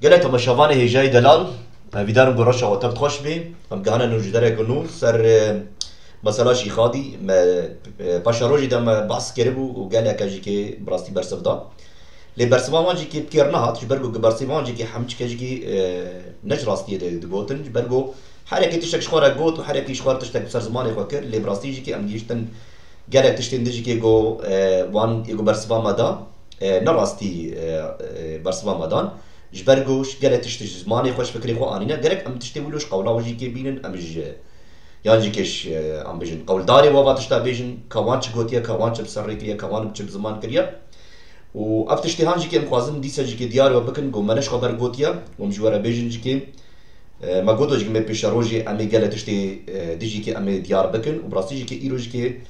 قالت ما شافاني هي جاي دلال فيدارم قرشة وتبت خوش بي هم قانا نرجداري قنو سر مثلا شي خادي ما باشا روجي دم بحث كربو وقال لك اجي كي براستي برسفدا لي برسفان جي كي بكيرنا هات جبرغو برسفان جي كي حمج كي نج راستي دغوتن جبرغو حركه تشتك شخوره غوت وحركه شخوره تشتك بسر زماني خوكر لي براستي جي كي ام جيشتن قال لك تشتين دجي كي جو وان يغو برسفان مادا نراستي برسفان مادان جبرغوش قال لك تشتي زماني خوش فكري خو انينا قال لك ام تشتي ولوش قولا وجي كي بينن امج يعني كيش ام بيجن قول داري وابا تشتا بيجن كوانش غوتيا كوانش بسريكيا كوان بچ زمان كريا و افتشتي هانجي كي مخازن دي سجي كي ديار وبكن جو منش خبر غوتيا ومجوره بيجن جي كي ما غوتو جي مي بيشاروجي امي قال تشتي ديجي كي امي ديار بكن وبراستي جي كي ايروج كي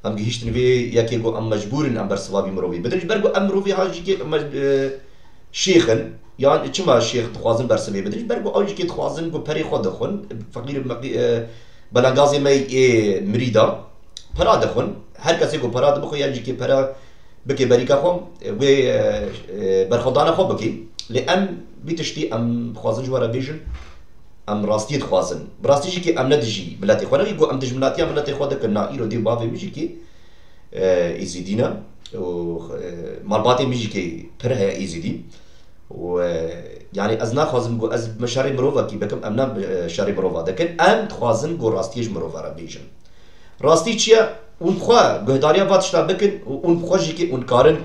ام جيشتن في ياكي جو ام مجبورن ام برسوابي مروي بدرج برغو امروي هانجي كي شيخن يعني چما شيخ تخوازن برسوي بدرج برغو اوجي كي تخوازن جو بري خود دخون فقير بلانگازی می مریدا پرا دخون هر کسی کو پرا دبخو یعنی که پرا بکی بریکا خو و برخدانه خو بکی لام بیتشتی ام خوازن جوارا بیجن ام راستي خوازن براستي که ام ندجی بلاتي خو نگو ام دج ملاتي ملاتي خو دک نا ایرو دی باوی میجی که ایزیدینا و مالباتي میجی که پره ایزیدی و يعني ازنا خوازم جو از مشاري مروفا كي بكم امنا شاري مروفا دكن ام خوازم جو راستيج مروفا را بيجن راستي چيا اون خوا گهداريا واتشتا بكن اون خوا جيكي اون كارن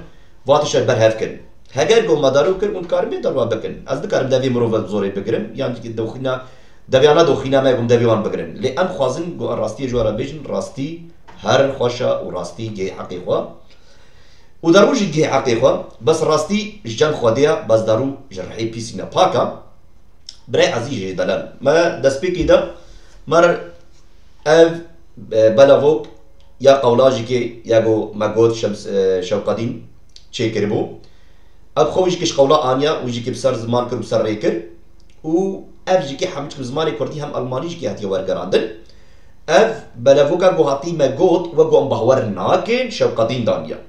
واتش برهف كن هگر جو مدارو كن اون كارن بيدروا بكن از دكارم دافي مروفا زوري بگرن يعني كي دوخنا دافيانا دوخنا ما يقوم دافيوان بگرن لي ام خوازم جو راستي جو را بيجن راستي هر خوشا و راستي جي حقيقه وداروجي جي حقيقة بس راستي جان خوديا بس دارو جرحي بيسينا باكا بري عزيزي دلال ما دسبيكي دا مر اف بلاوك يا قولاجي كي ياغو ماغوت شمس شوقدين تشي كربو اب خوجي كيش قولا انيا وجي كي بسر زمان كر بسر ريكر و اف جي كي حمج زماني كردي هم الماني جي هاتي ورغراندن اف بلاوكا جو هاتي ماغوت وغو مبهور ناكن شوقدين دانيا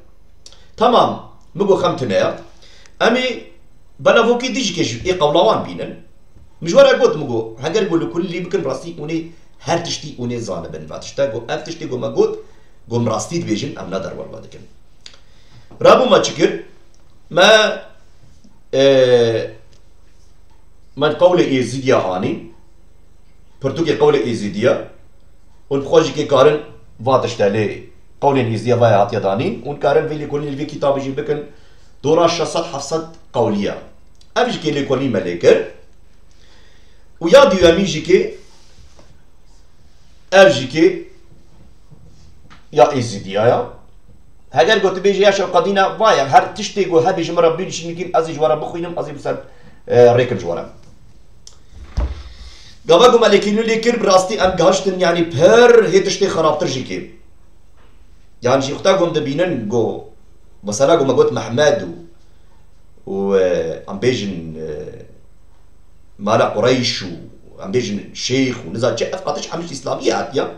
تمام مگو خمتنايا امي بلافوكي ديجي كيش اي قولاوان بينن مجوارا قلت مگو هگر قولو كل اللي بكن راستي اوني هر تشتي اوني زانبن فاتشتا قو اف تشتي قو ما قلت قو مراستي دبيجن ام ندر والله دكن رابو ما تشكر ما من قول ايزيديا هاني برتوكي قول ايزيديا ونبخوجي كي كارن فاتشتا لي قولين هزيا فاي عطيا دانين ونكارن في لكل اللي في كتاب يجي بكن دورا شصد حفصد قولية أبيج كي لكل ملكر ويا ديوامي جيكي أبيج كي يا إزيديا يا هاجر قلت بيجي يا شرقدينا فايا هر تشتي جو هبي جمرة بيجي نيكين أزي جوارا بخوينم أزي بسر ريكر جوارا قبا قم لكنو ليكر براستي أم قهشتن يعني بهر هي تشتي خرابتر جيكي يعني شي اختار قوم دبينن جو مثلا قوم قلت محمد و ام بيجن مالا قريش و ام بيجن شيخ ونزال جاء قاتش حمش اسلاميه عاديه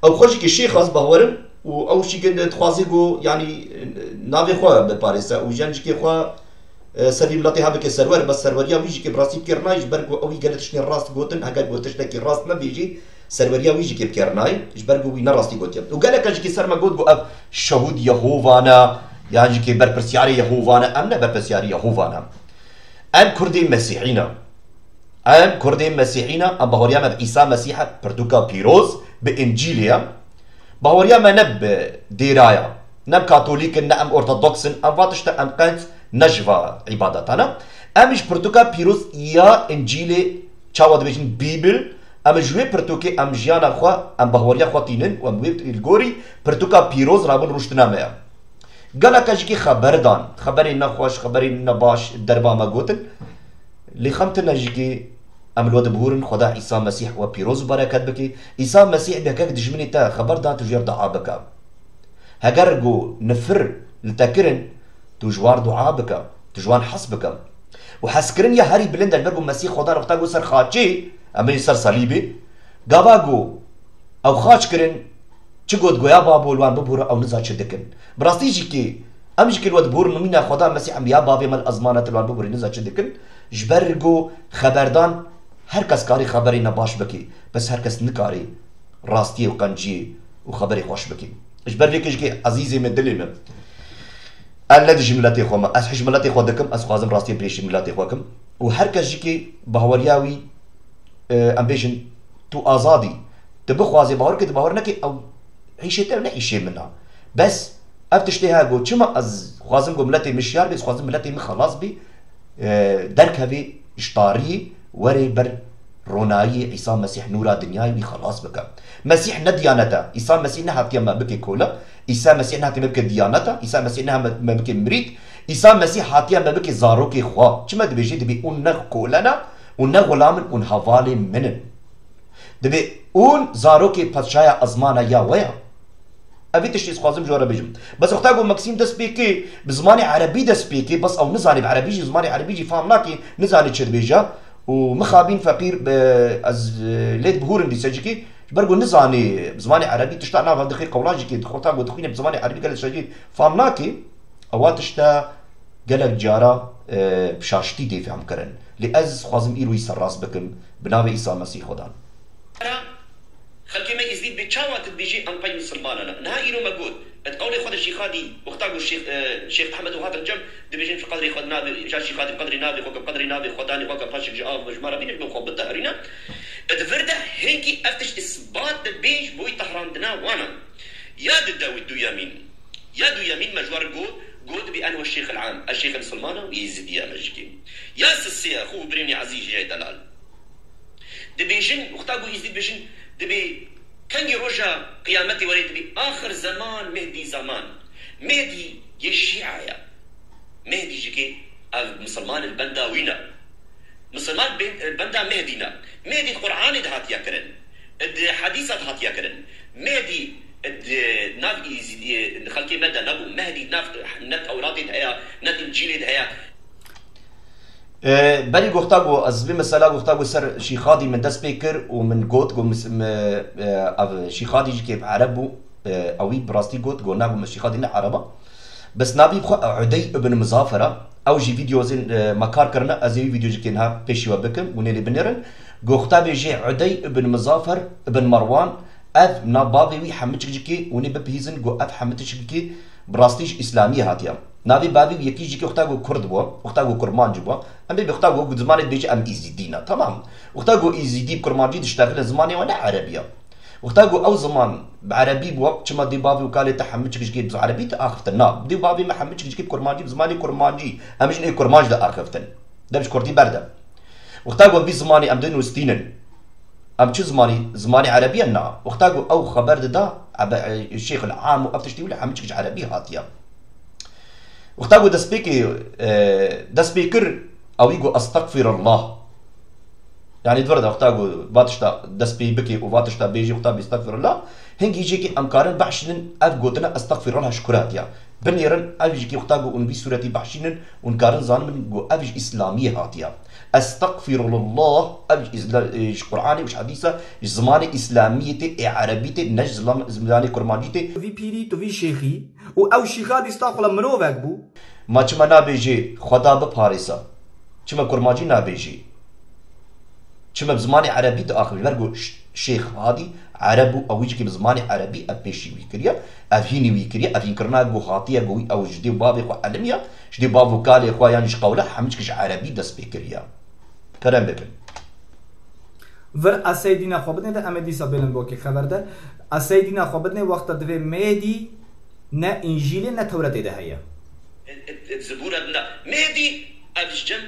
او خوش كي الشيخ خاص بهورم و او شي كن تخوازي جو يعني نافي خو بباريس و جانج كي خو سليم لطيها بك السرور بس سروريا ويجي كي براسي بكرناي جبركو او قالت شني الراس قوتن هكا قلتش لك الراس ما بيجي سروريا ويجي كي بكرناي جبركو وين راستي قوتيا وقال لك اجي كي سر ما قلت جو اب شهود يهوفانا يعني كي بربسياري يهوفانا امنا بربسياري يهوفانا ام كردي مسيحينا ام كردي مسيحينا ام بهوريا ما عيسى مسيح بردوكا بيروز بانجيليا بهوريا ما نب ديرايا نب كاثوليك نم ارثوذكسن ام فاتشتا ام قنت نجفا عبادتنا امش بردوكا بيروز يا انجيلي تشاود بيجن بيبل ام جوي برتوكي ام جيانا خوا ام بهوريا خواتينن و ام الغوري برتوكا بيروز رابن روشتنامه قالك اجي خبر دان خبري نخوش خبري نباش دربا ما قوتن اللي خمتنا جيكي ام الود بهورن خدا عيسى مسيح و بيروز بركات بكي عيسى مسيح بكاك دجمني تا خبر دان تجير دعاء بك هجرجو نفر لتكرن تجوار دعاء بك تجوان حسبك وحسكرن يا هاري بلند البرجو مسيح خدا رختاجو سر خاچي امري سر صليبي غاباغو او خاچ كرن چگود گویا بابولوان ببورا او نزا چه دکن براستی جی که امش كل ود بور نمينا خدا مسيح ام يا بابي مال ازمانه الوان بور نزا چدكن جبرگو خبردان هر کس کاری خبری نباش بکی بس هر کس نکاری راستی و قنجی و خبری خوش بکی جبر ویکش که عزیزی من دلی من الذي ملاتي خو ما اسحج ملاتي خو دكم اس خوازم راستي بريش ملاتي خوكم وهر كس جيكي بهورياوي امبيشن تو ازادي تبخوازي باور كده باور نكي او عيشتها نعيش منها بس افتشتيها جو كما از خوازم جو ملاتي مشيار بس خوازم ملاتي خلاص بي درك هبي اشطاري وري بر روناي عيسى مسيح نورا دنياي بي خلاص بك مسيح نديانتا عيسى مسيح نهاتي ما بكي كولا عيسى مسيح نهاتي ما بكي ديانتا عيسى مسيح نهاتي ما بكي مريد عيسى مسيح هاتي ما بكي زاروكي خوا كما دبيجي دبي اون كولنا ون غلام ون حوالي منن دبي اون زاروكي بادشايا ازمانا يا ويا ابي تشتي خوازم جوره بيجم بس اختاقو ماكسيم دس بيكي بزماني عربي دس بيكي بس او نزاني بعربي زماني عربي جي فهمناكي نزاني تشد بيجا ومخابين فقير از ليت بهور دي سجكي برغو نزاني بزماني عربي تشتا نافا دخي قولاجي تخوتاقو دخيني بزماني عربي قال سجي فهمناكي او تشتا قالك جارا بشاشتي دي فهم كرن لاز خوازم ايروي سراس بكم بناوي عيسى مسيح خدان خلكي ما يزيد بتشاوات بيجي ام باي مسلمانا نهائي لو مقود تقولي خذ الشيخ هادي واختاروا الشيخ احمد وهذا الجنب دبيجين في قدري خذ نابي جا الشيخ هادي بقدري نابي خوك بقدري نابي خداني خوك باشك جاء مجمره بين نحن خوب بالتهرينا تفرده هيك افتش اثبات بيج بوي طهران دنا وانا يا داوود دو يمين يا دو يمين مجوار جود بان هو الشيخ العام الشيخ المسلمانه ويزيد يا مجكي يا سسي اخو بريني عزيز جاي دلال دبيجين واختاروا يزيد بيجين دبي كان يرجع قيامتي وليد دبي آخر زمان مهدي زمان مهدي يشيعة مهدي جيكي مسلمان البندا وينا مسلمان البندا مهدينا مهدي القرآن دهات يكرن الحديثات هات يكرن مهدي ناف خلكي مدى نبو مهدي ناف نت أورادي دهيا نت إنجيلي دهيا بري قوختاقو از بمثلا قوختاقو سر شيخادي من دس بيكر ومن قوت قو شيخادي جي كيف عربو اوي براستي قوت قو ناقو شيخادي نا عربا بس نابي بخو عدي ابن مظافرة او جي فيديوزين مكار كرنا ازيوي فيديو جي كينها بيشيوا بكم ونيلي بنيرن قوختابي جي عدي ابن مظافر ابن مروان اف نابابي وي حمتش جيكي وني ببهيزن قو اف حمتش جيكي براستيش اسلامية هاتيا نابي بابي يكي جيكي اختاقو كرد بوا اختاقو كرمانجي بوا امي بيختاقو قد زماني بيجي ام ايزيدينا تمام اختاقو ايزيدي بكرمانجي تشتغل زماني وانا عربية اختاقو او زمان بعربي بوا كما دي بابي وكالي تحمتش جيكي بعربي تاخفتن ناب دي بابي ما حمتش جيكي بكرمانجي بزماني كرمانجي امش ايه كرمانج دا اخفتن ده مش كردي برده اختاقو بي زماني ام دينو ستينن ام شو زماني عربية نا اختاقو او خبر دا الشيخ العام وافتشتي ولا حمتش عربي هاتيا واختاقو دا سبيكر او يقول استغفر الله يعني دورد اختاقو باتشتا دا سبيبكي وباتشتا بيجي اختاقو استغفر الله هنجي يجيكي امكارن بحشنن اف قوتنا استغفر الله شكرات يا بنيرن اف يجيكي اختاقو ان بي سورتي بحشنن ونكارن زانمن قو افج اسلامية هاتيا استغفر الله افج قرآني وش حديثة زماني اسلاميتي عربيتي نج زماني كرمانجيتي في بيري تو في شيخي و او شيخات استغفر منوفك بو ما چما نابيجي خدا بپاريسا چما كرمانجي نابيجي چما بزماني عربي تو اخر برگو شيخ هادي عربو او يجي بزماني عربي ابيشي ويكريا افيني ويكريا افين كرنا جو خاطيه جو او جدي بابي خو علميا جدي بابو كالي خو يعني قوله حمچكش عربي دس بكريا كلام بكن ور اسيدنا خوبدنه امدي سابلن بوكي خبر ده اسيدنا خوبدنه وقت دوي ميدي نا انجيل نا تورات ده هيا الزبور ابنا ميدي ابجن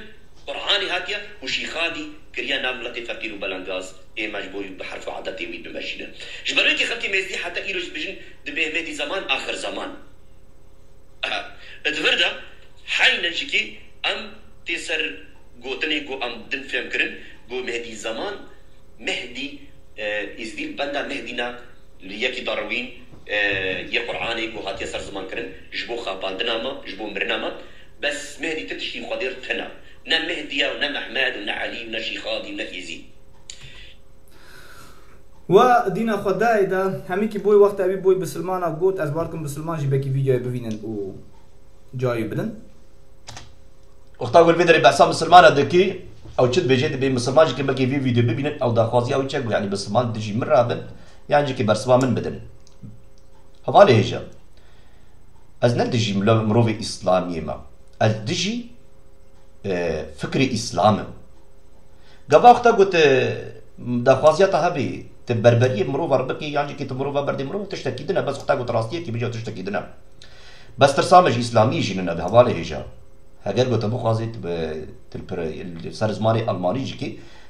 قرآني هاتيا وشيخادي كريا ناملتي فقير وبلانغاز اي مجبوري بحرف عادتي ويد بمشينا جبروكي خلكي ميزدي حتى ايروج بجن دبي ميدي زمان اخر زمان ادفردا حين نجيكي ام تيسر قوتني قو ام دن فهم كرن قو مهدي زمان مهدي ازديل بندا مهدينا ليكي داروين يا قرآني قو هاتيا سر زمان كرن جبو خاباندنا ما جبو مرنا ما بس مهدي تتشي خدير تنا نا مهدية ونا محمد ونا علي ونا شيخادي ونا يزيد و دينا خداي دا هميكي بوي وقت ابي بوي بسلمان قوت از باركم بسلمان جي بكي فيديو ببينن و جایی بدن وقتا قول بدري بحساب مسلمان دكي او تشد بيجي دبي مسلمان جي بلكي في فيديو ببينن او داخوازي او تشك يعني مسلمان دجي من رابن يعني جي برسوا من بدن هفالي هيجا از ندجي مروفي اسلامي ما از دجي فكري اسلام قبا وقتا قلت داخوازياتها هبي تبربريه مروفا ربكي يعني كي تمروفا بردي مروفا تشتكي دنا بس وقتا قلت راستيه كي بيجي تشتكي دنا بس ترسامج اسلامي جينا بهوالي هيجا هاگر گوته بخوازی سر زمانی آلمانی جی که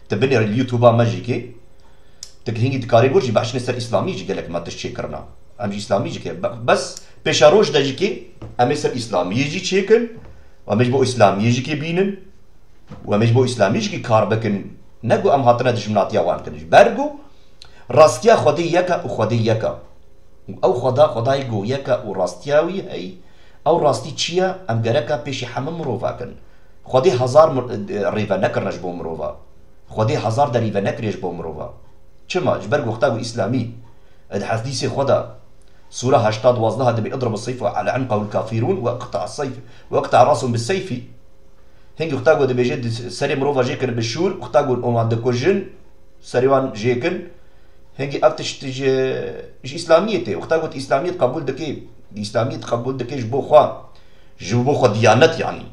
تبنی اليوتيوب ما جی که تکهینگی تکاری برجی بحشن سر اسلامی جی گلک ما تشچه کرنا ام جی اسلامی جی که بس پیش روش دا جی که ام سر اسلامی جی چه کن و امش بو اسلامی جی که بینن و امش بو اسلامی جی که کار بکن نگو ام هاتنا دشمناتی وان کنش برگو راستیا خودی یکا و خودی یکا او خدای گو یکا و راستیاوی هی او راستي تشيا ام جركا بيشي حمم مروفا كن خدي هزار ريفا نكر نجبو مروفا خدي هزار دا ريفا نكر يجبو مروفا چما جبر وقتاو اسلامي الحديث خدا سورة هشتاد وازنها دبي اضرب السيف على عنقه الكافرون واقطع السيف واقطع راسهم بالسيف هنجي وقتاو دبي جد سري مروفا جيكن بالشور وقتاو اون دكو جن سريوان جيكن هنجي افتش تج اسلاميته وقتاو اسلاميه قبول دكي الإسلامية تقبل دكي جبو خوا ديانت يعني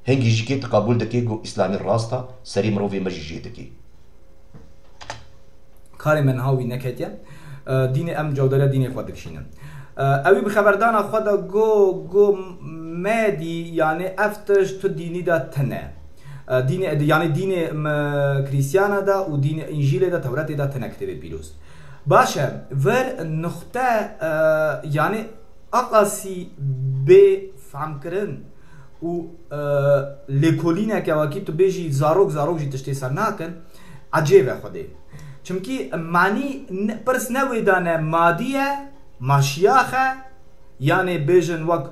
هنجي جيكي تقبل دكي جو إسلامي الراستا سري مروفي مجي جي دكي کاری من هاوی نکتیا دین ام جودره دین خود دکشینن اوی بخبردان خود گو مدی یعنی افتش تو دینی دا تنه دین یعنی دین کریستیانه دا و دین انجیل دا تورات دا تنه کتبه پیروز باشه ور نقطه یعنی اقاسی به فهم کردن و لکولینه که واقعی تو بیشی زاروک جی تشتی سر نکن عجیبه خوده چونکی معنی پرس نویدانه مادیه ماشیاخه یعنی بیشن وقت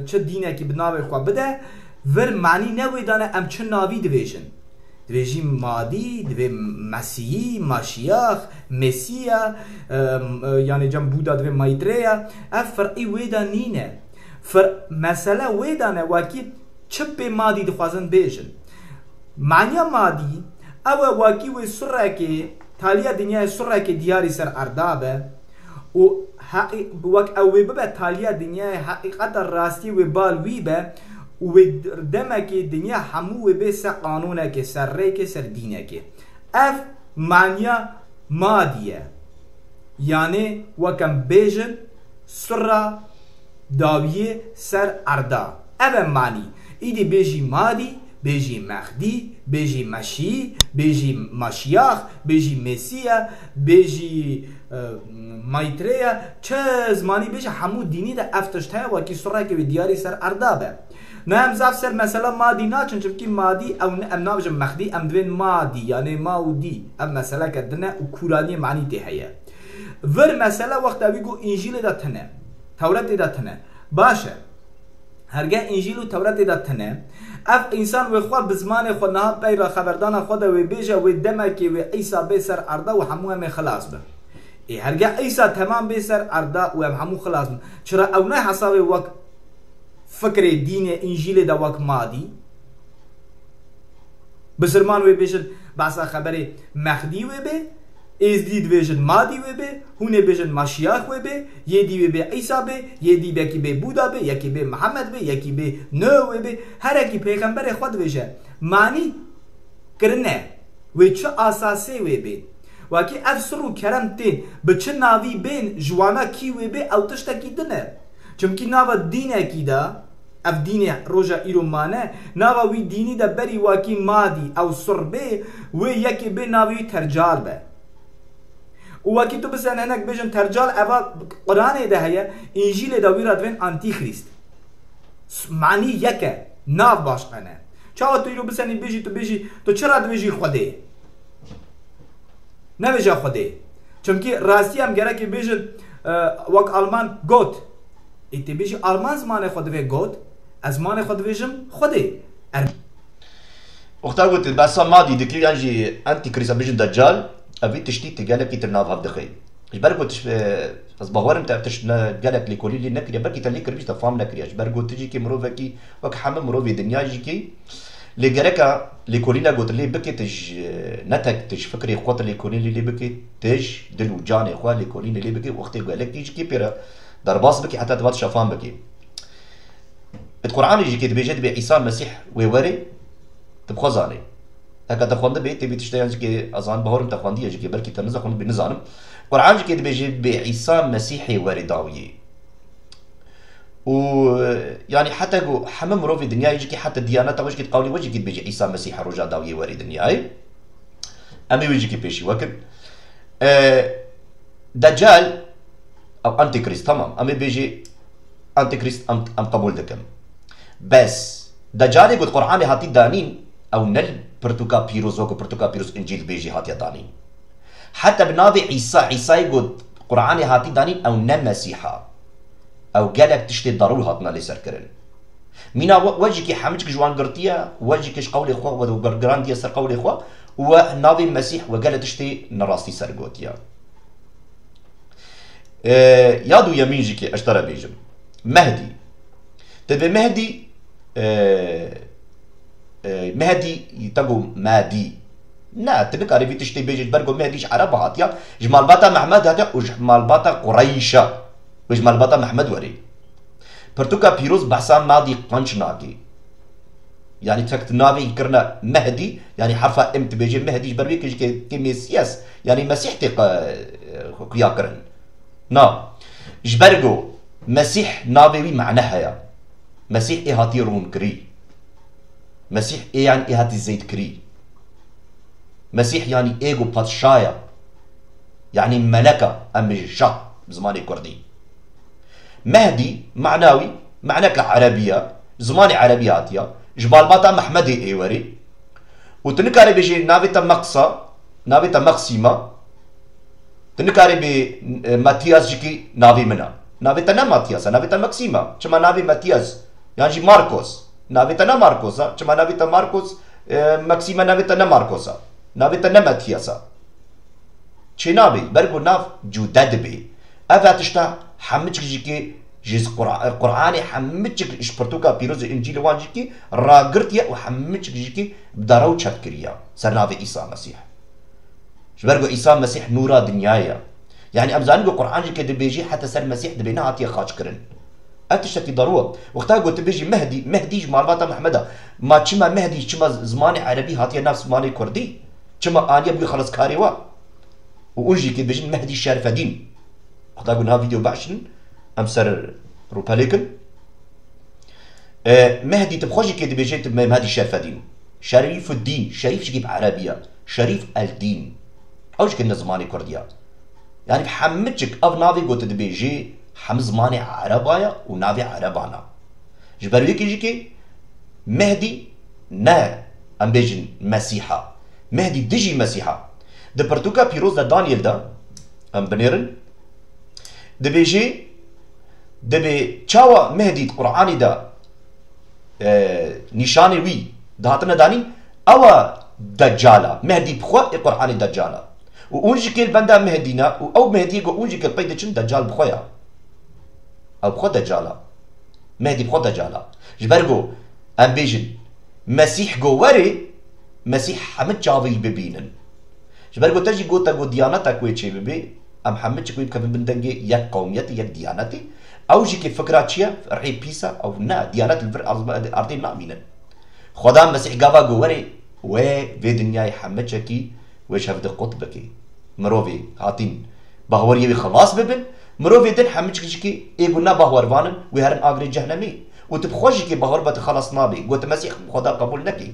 چه دینه که بناوی خواه بده ور معنی نویدانه ام چه ناوی دویشن دویجی مادی دوی مسیحی ماشیاخ مسیح یعنی جم بودا دوی مایتریا اف فرقی ویدا نینه مسئله ویدا نه واقعی چپ مادی دخوازن بیشن معنی مادی او واقعی وی سره که تالیا دنیا سره که دیاری سر اردابه و وقت او ببه تالیا دنیا حقیقت راستی و بال وی به و دمکی دنیا همو به سر قانونه که سر ری که سر دینه که اف معنی مادیه یعنی وکم بیجن سر داویه سر اردا اف معنی ایدی بیجی مادی بیجی مهدی بیجی مشی بیجی ماشیاخ بیجی مسیح بیجی مایتریا چه زمانی بیجی همو دینی ده افتشته و کی سره که دیاری سر اردابه نه هم زاف سر مثلا مادی ناچن چونکی مادی او ام نابجم مخدی ام دوین مادی یعنی ما و دی ام مثلا کردنه و کورانی معنی ته هیا ور مثلا وقت اویگو انجیل دا تنه تورات دا تنه باشه هرگاه انجیل و تورات دا تنه اف انسان و خواه بزمان خود نها پیرا خبردان خود و بیجه و دمکی و عیسا بی سر ارده و همو همه خلاص به هرگاه عیسا تمام بی سر ارده و همو خلاص به چرا او نه حساب وقت فکر دین انجیل دا وقت مادی بسرمان و بیشن بحثا خبر مهدی و بی ازدید بیشن مادی و بی هونه بیشن ماشیاخ و بی یدی بی عیسا بی یدی بی بی بودا بی یکی بی محمد بی یکی بی نو و بی هر اکی پیغمبر خود بیشه معنی کرنه و چه اساسی و بی واکی افسر و کرم تین به چه ناوی بین جوانا کی و بی او تشتکی دنه چونکی ناو دینه کی دا اف دین روژا ایرومانه ناو وی دینی دا بری واکی مادی او سربه و یکی به ناوی ترجال به و واکی تو بسن هنک بجن ترجال اوا قرآن ده هیا انجیل دا ویراد وین انتی خریست معنی یکه ناو باش قنه چاو تو ایرو بسنی بجی تو چرا دویجی خوده نویجه خوده چونکی راستی هم گره که بجن وک آلمان گوت ایتی بیشی آلمان زمان خود وی گود از زمان خود ویجم خوده وقتا قلت بس مادي دكي يعني انتي كريسا بيجن دجال ابي تشتي تقال لك يترناف هب دخي جبرگو تش از باورم تفتش نگلک لیکولی لی نکریه برکی تلی کربیش تفهم نکریه جبرگو تجی کی مرو وکی وک همه مرو وی دنیا جی کی لگرکا لیکولی لا گوت لی بکی تج نتک تج فکری خود لیکولی لی بکی تج دلو جان خو لیکولی لی بکی وقتی گلک تیج کی پیرا در باس بکی حتی دوات شفام بکی القرآن يجي كده بيجد بعيسى المسيح ويوري تبخزاني هكا تخوند بيت تبي تشتغل كي أذان بهورم تخوندي يجي كي بركي تنزل خوند بنزانم القرآن يجي كده بيجد بعيسى المسيح ويوري داوية و يعني حتى جو حمم رو في الدنيا يجي كي حتى الديانات وجه كي قولي وجه كي بيجي عيسى المسيح رجع داوية ويوري الدنيا أمي يجي كي بيشي وكل دجال أو أنتي كريست تمام أمي بيجي أنتي كريست أم قبول دكم بس دجالي قد قرآن هاتي دانين او نل برتوكا بيروز وكو برتوكا بيروز انجيل بيجي هاتي دانين حتى بنابي عيسى قد قرآن هاتي دانين او نل مسيحا او قالك تشتي ضروري هاتنا لسر كرن مينا وجهك حمجك جوان قرطية وجهك قولي اخوة وقرقران دي سر قولي اخوة ونابي المسيح وقال تشتي نراستي سر قوتيا يادو يمينجك اشترى بيجم مهدي تبي مهدي مهدي يتقو مادي نا تلك عرفي تشتي بيجي برقو مهديش عرب هاتيا جمال باتا محمد هاتيا وجمال باتا قريشة وجمال باتا محمد وري برتوكا بيروز بحسان ماضي قنش ناكي يعني تكت نافي كرنا مهدي يعني حرفا ام تبيجي مهدي بربي كي ميسياس يعني مسيحتي قيا كرن نا جبرقو مسيح نافي معناها يا مسيح ايه هاتي رون كري مسيح ايه يعني ايه هاتي زيت كري مسيح يعني ايجو باتشايا يعني ملكة ام شا بزماني كردي مهدي معناوي معناك عربية زماني عربية هاتيا جبال باتا محمدي ايوري وتنكاري بيجي نافيتا مقصة نافيتا مقسيمة تنكاري بي ماتياس جيكي نافي منا نافيتا نا ماتياس نافيتا مقسيمة كما نافي ماتياس يعني ماركوس نافيتا نا ماركوسا كما نافيتا ماركوس ماكسيما نافيتا نا ماركوسا نافيتا نا ماتياسا چه نابي برقو ناف جودد بي افا تشتا حمتك جيكي جيز قرآني حمتك اشبرتوكا بيروز انجيل وان جيكي راقرتيا وحمتك جيكي بدارو چت كريا سر نافي عيسى مسيح برقو عيسى مسيح نورا دنيايا يعني امزانقو قرآن جيكي دبيجي حتى سر مسيح دبينا هاتيا خاج كرن اتشتكي ضروره وقتها قلت بيجي مهدي جمال باتا محمدا ما تشما مهدي تشما زماني عربي هاتيا نفس زماني كردي تشما انيا بيجي خلص كاريوا وانجي كي بيجي مهدي الشارف دين وقتها قلنا فيديو بعشن امسر روباليكن مهدي تبخوجي كي بيجي مهدي الشارف دين شريف الدين شريف جيب عربيه شريف الدين اوش كنا زماني كرديا يعني بحمتك اف نافي قلت بيجي حم زماني عربايا ونافي عربانا جبرويك يجيكي مهدي نا ام بيجن مسيحا مهدي دجي مسيحا دبرتوكا بيروز دا دانيال دا ام بنيرن دبيجي دبي تشاوا مهدي القرآني دا نشاني وي دهاتنا داني او دجالا مهدي بخوا القرآني دجالا وونجي كيل بندا مهدينا او مهدي جو اونجي كيل بيد چن دجال بخويا او بخو دجالا مهدي بخو دجالا جبرجو ام بيجن مسيح جو وري مسيح حمد جافي ببينن جبرجو تجي جو تاغو ديانتا كويتشي ببي ام حمد كويب كم بندنجي يك قوميتي يك ديانتي او جي كي فكراتشيا رحي بيسا او نا ديانات الفر ارضي نامينن خدا مسيح جافا جو وري و في دنيا حمد شكي وش هفد قطبكي مروفي هاتين بهور يبي خلاص ببن مروفي دن حمج كي يقولنا بهور فانن ويهرن اغري جهنمي وتبخوجي كي بهور بتخلص نابي قلت مسيح خدا قبول نكي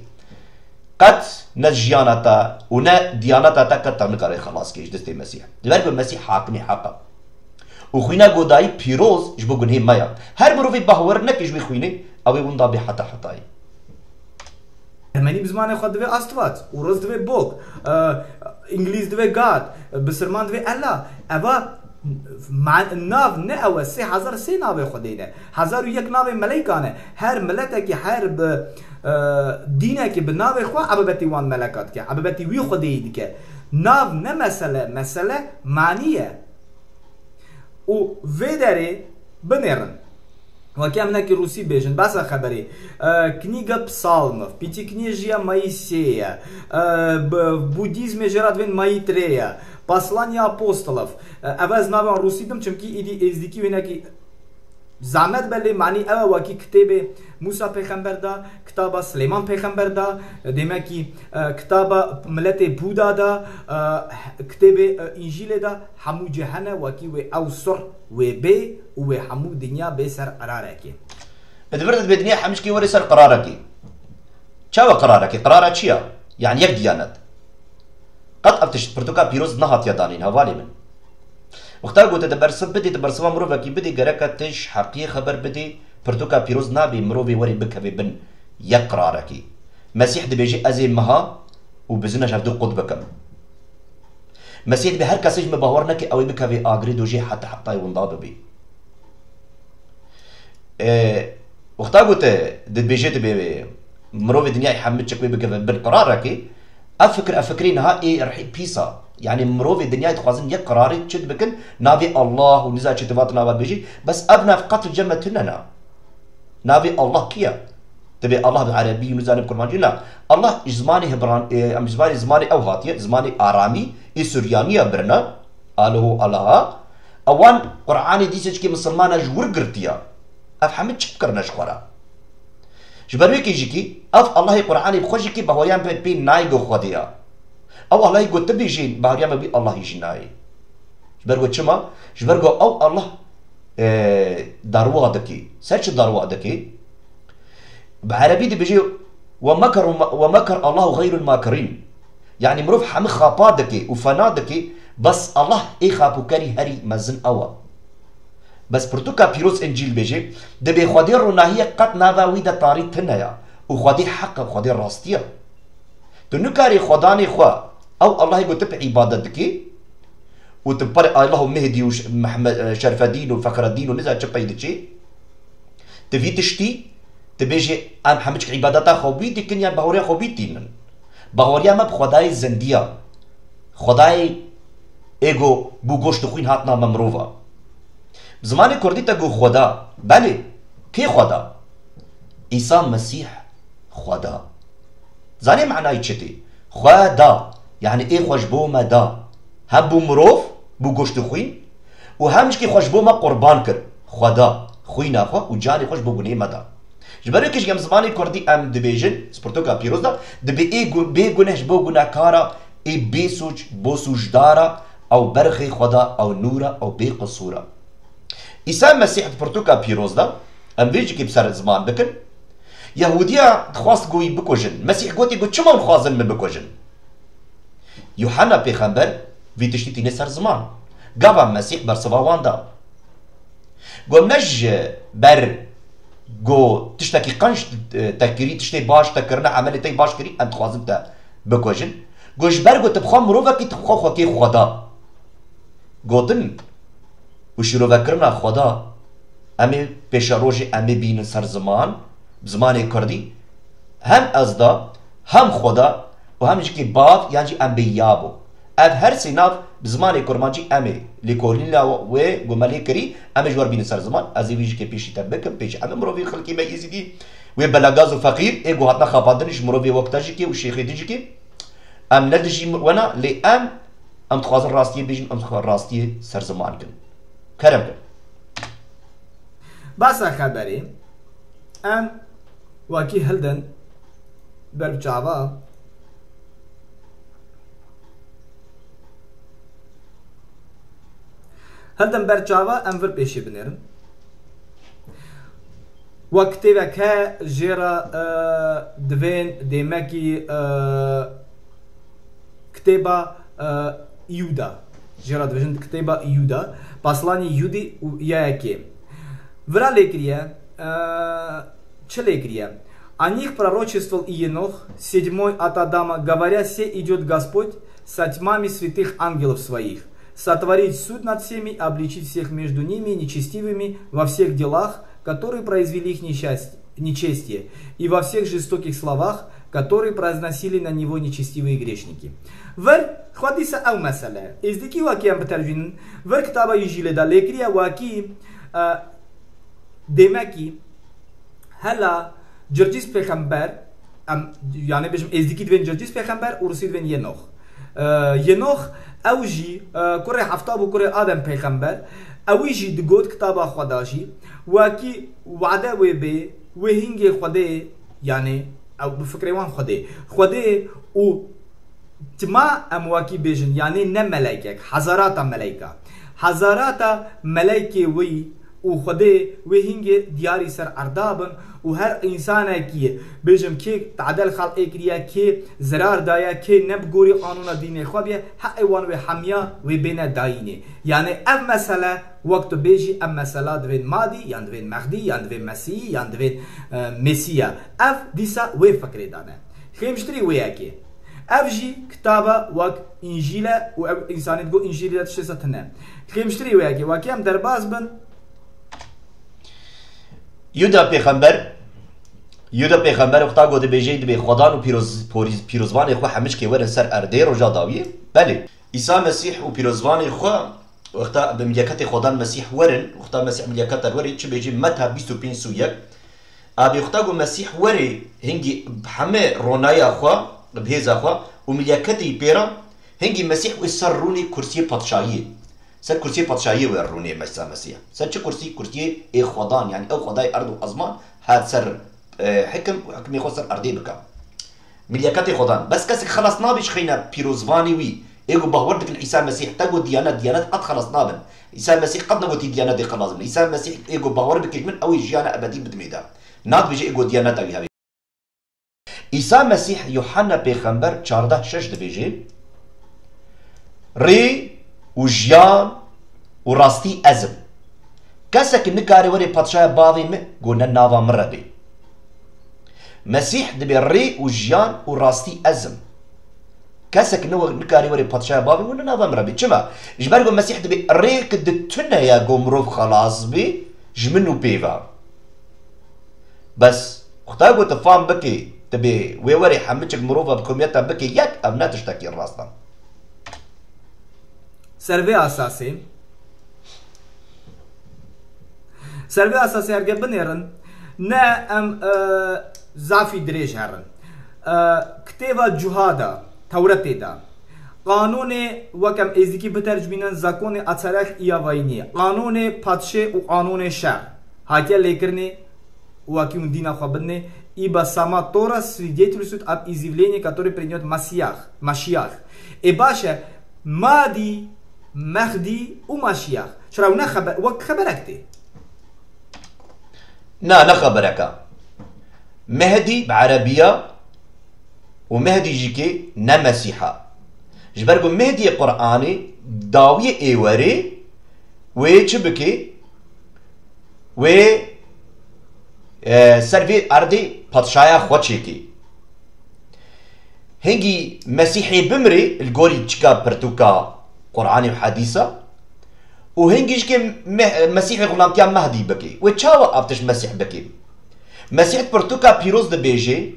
قد نجيانتا ونا ديانتا تكتا نكاري خلاص كيش دستي مسيح دبرك المسيح حاكمي حقا وخوينا قوداي بيروز جبو قنهي مايا هر مروفي بهور نكي جوي خويني او يوندا بحتا حتاي الماني بزمان خود دوی استوات وروز دوی بوك انجليز دوی گاد بسرمان دوی الله اوا مع الناف نأوى 3000 سي ناوي خدينا 1001 ناوي ملايكانه هر ملتك هر ب دينك بناوي خو عببتي وان ملكاتك عببتي وي خديدك ناف نه مساله معنيه و ویدری بنرن وكام ناكي روسي بيجن بس خبري كنيغا بسالمов пятикнижья Моисея буддизме жерадвен Маитрея послания апостолов аваз наван русидم чимки иди эздики венаки زعمت بله معنی اوه وکی کتاب موسی پیغمبر دا کتاب سلیمان پیغمبر دا دیمکی کتاب ملت بودا دا کتاب انجیل دا همو جهنه وکی و اوسر و بی و همو دنیا به سر قراره کی ادبرت بدنيا حمشكي وري سر قرارك شاو قرارك قرارك چيا يعني يك ديانت قد ابتش برتوكا بيروز نهات يدانين هوالي من وقتا قلت دبرس بدي دبرس مروفا كي بدي جركا تش حقيقة خبر بدي برتوكا بيروز نابي مروفي وري بكبي بن يقرارك مسيح دي بيجي ازي مها وبزنا شافدو قد بكم مسيح بهر كاسج مباورنك او بكبي اغري دوجي حتى يونضاب بي وقتا قلت دي بيجي دي مروفي دنيا يحمد شكوي بكبي بن قرارك افكرين ها ايه رح بيسا يعني مروفي الدنيا تخوازن يك قراري تشد بكن نابي الله ونزا تشتفات نابا بيجي بس ابنا في قتل جمة تننا نابي الله كيا تبي الله بالعربي ونزا نبكر مانجينا الله زماني هبران ام زماني او هاتيه زماني ارامي اي سوريانية برنا اله الله اوان قرآني ديسج كي مسلمانا جور قرتيا اف حمد شبكرنا شخورا جبروي كي جيكي اف الله قرآني بخوشيكي بهوريان بين نايقو خوديا او الله يقول تبي جين بهريا ما بي الله يجيناي جبرغو تشما جبرغو او الله داروا دكي سيرش داروا دكي بعربي دي بيجي ومكر الله غير الماكرين يعني مروف حم خابا دكي وفنا دكي بس الله اي خابو كاري هري مزن اوا بس برتوكا بيروز انجيل بيجي دبي خدير روناهيه قد ناذا ويدا طاري تنيا وخدي حق وخدي راستيا تنكاري خداني خوا او الله يقول تبع عبادتك وتبر الله مهدي ومحمد شرف الدين وفخر الدين ونزع تشبي دشي تبي تشتي تبيجي ام حمدك عبادتها خوبي دكنيا بهوريا خوبي دينن بهوريا ما بخداي زنديا خداي ايجو بو گوشت خوين هاتنا ممروفا بزمان كردي تگو خدا بله كي خدا عيسى مسيح خدا زاني معناه يتشتي خدا يعني ايه خوش بو ما دا هم بو مروف بو گوشت خوين وهمش كي خوش بو ما قربان كر خدا خوينا خو وجاني خوش بو گنيه مدا جبرو كيش جم زماني كردي ام دبيجن سبورتوكا بيروز دا دبي ايه بي گنهش بو گنا كارا ايه بي سوج بو سوج دارا او برخي خدا او نورا او بي قصورا عيسى مسيح سبورتوكا بيروز دا ام بيجي كي بسر زمان بكن يهوديا خواست گوي بكوجن مسيح گوتي گو چما خوازن من بكوجن يوحنا پیغمبر في تشتيتي نسر زمان قابا مسيح بر سباوان دا قو منج بر قو تشتكي قنش تكري تشتي باش تكرنا عملي تي باش كري انت خوازم تا بكوجن قو جبر قو تبخوا مروفا كي تبخوا خوكي خدا قوتن وشروع كرنا خدا امي پیش روجي امي بين سر زمان بزمان كردي هم ازدا هم خدا وهم جي باب يعني ام بيابو اف هر سيناف بزمان كرمانجي امي ليكولين لا و غمالي كري امي جوار بين سر زمان ازي بيجي كي بيشي تبكم بيجي ام مروفي خلقي ما يزيدي و بلاغاز فقير ايغو هاتنا خابادنش مروفي وقتاجي كي وشيخ ديجي كي ام ندجي وانا لي ام تخواز راستي بيجن ام تخواز راستي سر زمان كن كرم كن بس خبري ام واكي هلدن برجعوا هلدن برجعوا ام ور بيشي بنرم وقتی وکه جرا دوین دیمکی كتابة يودا جرا دوين كتابة يودا послание Юды Яаке. Вра лекрия, че лекрия? О них пророчествовал Иенох, 7 от Адама, говоря: «Се идет Господь со тьмами святых ангелов своих, сотворить суд над всеми, обличить всех между ними нечестивыми во всех делах, которые произвели их нечестие, и во всех жестоких словах, которые произносили на него нечестивые грешники. Вер хватится ау масаля. Издики ваки ам бетаржин вер китаба Инжиле да лекрия ваки демаки هلا جرجيس پیغمبر يعني بجم ازديكي دوين جرجيس پیغمبر ورسي دوين ينوخ ينوخ اوجي كوري حفتاب وكوري آدم پیغمبر اوجي دقود كتابا خداشي واكي وعده وبي وهنجي خده يعني او بفكريوان خده و تما امواكي بيجن يعني نم ملايكك حزارات ملايكة وي و خده وهنگه دیاری سر اردابن و هر انسانه که بجم که تعدل خلق کریا که زرار دایا که نبگوری قانون دین خوابیه حق وان و حمیا و بین داینه یعنی ام مسئله وقت بیجی ام مسئله دوین مادی یان دوین مهدی یان دوین مسیح یان دوین مسیح اف دیسا و فکر دانه خیمشتری ویا که اف جی کتابه وقت انجیله و انسانیت گو انجیله تشتنه خیمشتری ویا که واقعا درباز بن يودا پیغمبر وقتا گوده بیجی دبی خدان و پیروزوان خو همش که ورن سر ارده رو جاداویه بله عیسی مسیح و پیروزوان خو وقتا بملیاکت خدان مسیح ورن وقتا مسیح ملیاکت الوری چه بیجی متا 25 سویک ابي وقتا گو مسیح وری هنگی همه رونایا خو بهزا خو و ملیاکتی پیرا هنگی مسیح و سر رونی کرسی پادشاهی سر كرسي بادشاهية ويروني مسيح سر چه كرسي اي خدان يعني او خداي ارض و ازمان هاد سر حكم وحكم يخو سر ارضي بكا ملياكاتي خدان بس كسك خلاص نابش خينا بيروزفاني وي ايغو بهوردك العيسى مسيح تاغو ديانات قد خلاص نابن عيسى مسيح قد نغوتي ديانات دي خلاص عيسى مسيح ايغو بهوردك من اوي جيانا ابدي بدميدا ناد بيجي ايغو ديانات اوي هابي عيسى مسيح يوحنا پیغمبر 14:6 دبيجي ري و جیان و راستی ازم کسک نکاری وری پادشاه باوی می گونه ناوا مربی مسیح دبی ری و جیان و راستی ازم کسک نکاری وری پادشاه باوی گونه ناوا مربی چما جبر گو مسیح دبی ری کد تنه یا گو مروف خلاص بی جمنو پیوا بس اختا گو تفام بکی دبی وری حمچک مروفا بکمیتا بکی یک ام نتشتاکی راستان سربي اساسي ارجع بنيرن نا ام زافي دريج هرن كتابة جهادا تورتي دا قانون وكم ازيكي بترجمين زاكون اتسرخ اياويني قانون پادشه و قانون شهر هاكي ليكرني وكيم دينا خبرني ибо сама Тора свидетельствует об изъявлении, которое принесет Машиах. И баша مادي مهدي وماشياخ شراو نخبر وك خبركتي نخبرك مهدي بعربية ومهدي جيكي نمسيحة جبرقو مهدي قرآني داوية ايوري ويجبكي و سرفي اردي بطشايا خوتشيكي هنجي مسيحي بمري الجوري تشكا برتوكا قرآني وحديثة وهنجي جكي مسيحي غلامتيان مهدي بكي وتشاوا ابتش مسيح بكي مسيح برتوكا بيروز دبيجي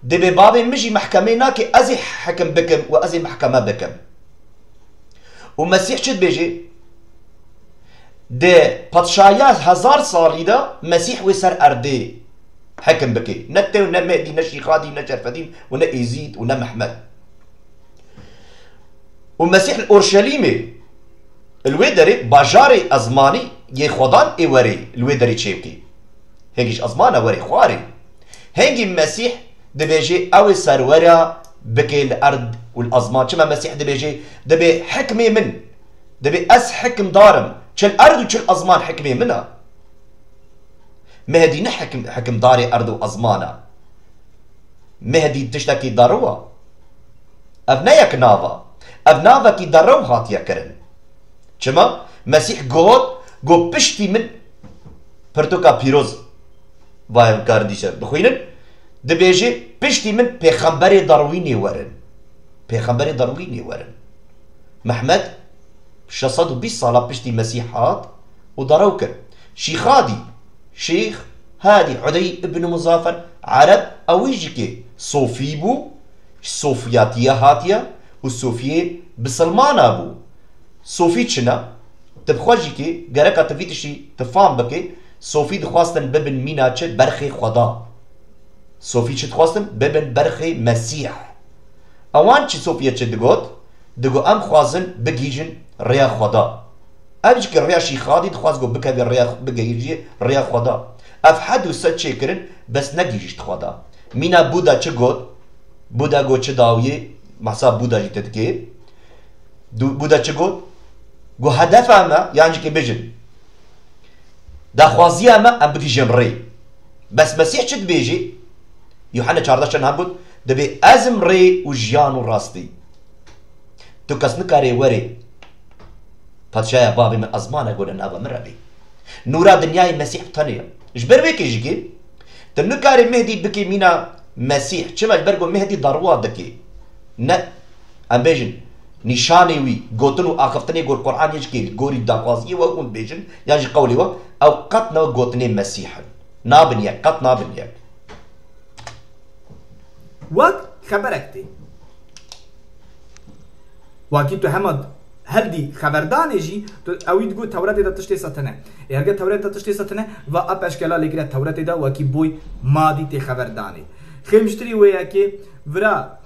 دبي بابي مجي محكمة ناكي ازي حكم بكم وازي محكمة بكم ومسيح شد بيجي ده بطشايات 1000 صالي دا مسيح وسر اردي حكم بكي نتي ونا مهدي نشي خادي ونشرفدين ونا يزيد ونا محمد ومسيح الأورشليمي الويدري باجاري أزماني يخودان إيوري الويدري تشيبكي هنجيش أزمانا وري خواري هنجي مسيح دبيجي أو سرورا بكي الأرض والأزمان كما مسيح دبيجي دبي حكمي من دبي أس حكم دارم شل أرض وشل أزمان حكمي منها مهدي نحكم حكم داري أرض وأزمانا مهدي تشتكي داروا أبنايك نافا أبناء كي دروا هاتيا كرن شما مسيح قود قو بشتي من برتوكا بيروز بايم كارديشة بخوينن دبيجي بشتي من پیغمبر دارويني ورن پیغمبر دارويني ورن محمد 620 صالة بشتي مسيحات ودارو كر شيخادي شيخ هادي عدي ابن مظافر عرب اويجيكي صوفي بو صوفياتية هاتية والصوفية بسلمانة بو صوفي چنا تبخواجي كي غرقا تفيتشي تفهم بكي صوفي دخواستن ببن مينا چه برخي خدا صوفي چه دخواستن ببن برخي مسيح اوان چه صوفية چه دگو ام خوازن بگيجن ريا خدا ابج كي ريا شيخادي دخواز گو بكبي ريا بگيجي ريا خدا اف حدو سد چه کرن بس نگيجش خدا مينا بودا چه بودا گو چه داويه محساب بودا جيتت كي بودا چه گو هدف اما يعني كي بيجن دا خوازي اما ام بگيجن ري بس مسيح چه بيجي يوحنا 14 هم بود دبي ازم ري و جيان و راستي تو کس نکاری وری پادشاه بابی من ازمانه گودن آبا من ربی نورا دنیای مسیح تنیه جبر وی کیجی کی تو نکاری مهدی بکی مینا مسیح چما جبر گو مهدی ضروا دکی نه ام بیجن نشانه وی گوتن و آخفتنی گور قرآن یج کی گوری داقوازی و اون بیجن یاج قولی و او قط نو گوتنی مسیح نابن یک قط نابن یک وقت خبرك تي واكيد تو همد هلدي خبردان يجي اويد جو تورات دا تشتي ساتنه يرجع تورات دا تشتي ساتنه و اب اشكالا لكره تورات دا واكي بوي مادي تي خبرداني خمشتري ويا كي فرا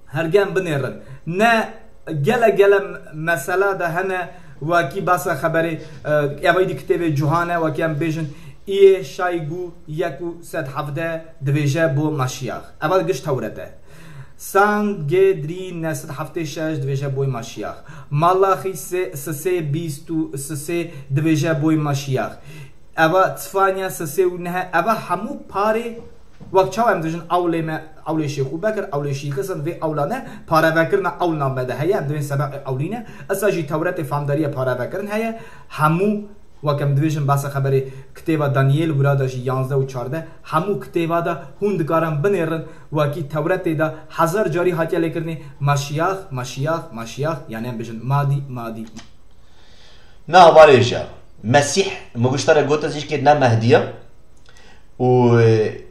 هرجان بنيرن نا جلا مساله دا هنا واكي باسا خبري اويد كتاب جوهانه واكي ام بيجن اي شايغو ياكو سد حفده دبيجه بو ماشياخ اول گش تورته سان گدری نسد هفته شش دویجه بوی ماشیاخ مالاخی سه بیستو سه دویجه بوی ماشیاخ اوا تفانیا سه و نه اوا همو پاره وقت چاو هم دوجن اولی شیخو بکر اولی شیخسن و اولانه پاره بکرن اول نام بده هیا دوین سبق اولینه اساجی تورات فامداری پاره بکرن هیا همو وكم دویژن بس خبری کتابا دانیل برادش 11 و 14 همو کتابا دا هندگارم بنیرن وکی تورات دا هزار جاری هاتیا لیکرنی ماشیاخ یعنی بجن مادی نا واريجا مسيح مقشترى قلت زيش كده مهدية و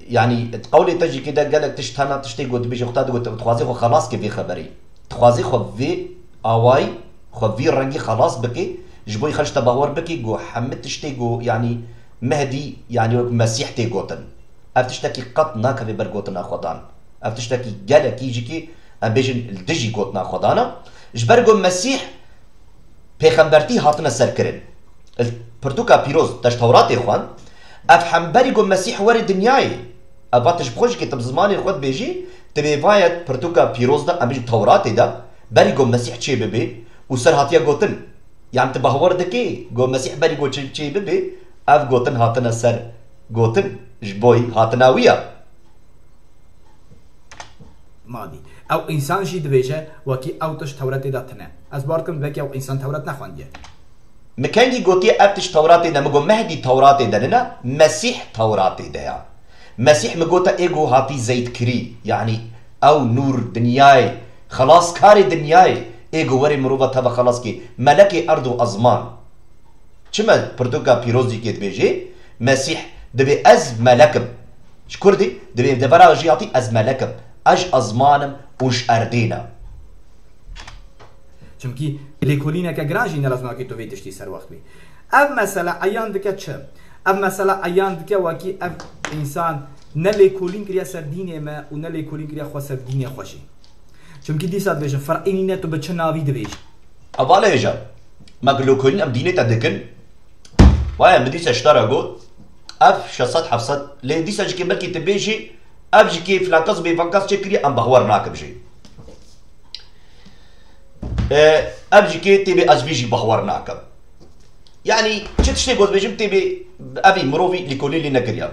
يعني تقولي تجي كده قالك تشتهنا تشتي قلت بيجي اختاد قلت تخوازي خو خلاص كيفي خبري تخوازي خو في اواي خو في رنجي خلاص بكي جبوي خرج تباور بكي جو حمد تشتي جو يعني مهدي يعني مسيح تي قوتن افتشتكي قط ناكا في برقوتنا خدان افتشتكي قالك يجيكي بيجن الدجي قوتنا خدانا جبرقو مسيح پیغمبرتی هاتنا سرکرن البرتوكا بيروز تاش توراتي خوان افهم بريقو مسيح وري دنياي اباتش بخوش كي تبزماني خود بيجي تبي فايت برتوكا بيروز دا امبيج توراتي دا بريقو مسيح چي ببي وسر هاتيا قوتن يعني تبهور دكي قو مسيح بريقو چي ببي اف قوتن هاتنا سر قوتن جبوي هاتنا ويا مادي او انسان شي دبيجه وكي او تش توراتي داتنا از باركم بكي او انسان تورات نخوانديه مكاني قوتي ابتش توراتي دا مقو مهدي توراتي دا لنا مسيح توراتي دا مسيح مقوتا ايقو هاتي زيت كري يعني او نور دنياي خلاص كاري دنياي ايقو وري مروفا تبا خلاص كي ملكي ارض و ازمان چما برتوكا بيروزي كي دبيجي مسيح دبي از ملكم شكور دي دبي دبرا جياتي از ملكم اج ازمانم وش اردينا چونكي ليكولينا كجراجي لازم كي تو فيتشتي سر وقت بي اف مثلا ايان دكه چ اف مثلا ايان دكه واكي اف انسان نليكولين كريا سر دينه ما ونليكولين كريا خو سر دينه خوشي چونكي دي سات بيجن فرقينه تو بچناوي دبيج اواله يجا مغلوكولين ام دينه تدكن وايا مديس اشترى جو اف شصت حفصت لي دي ساج كي بلكي تبيجي ابجي كي فلاكاز بيفانكاز تشكري ام بهور ناكبجي ابجي كي تبي ازبيجي بهور ناكب يعني تشتي قوز بيجم تبي ابي مروفي لكولين لي نكريا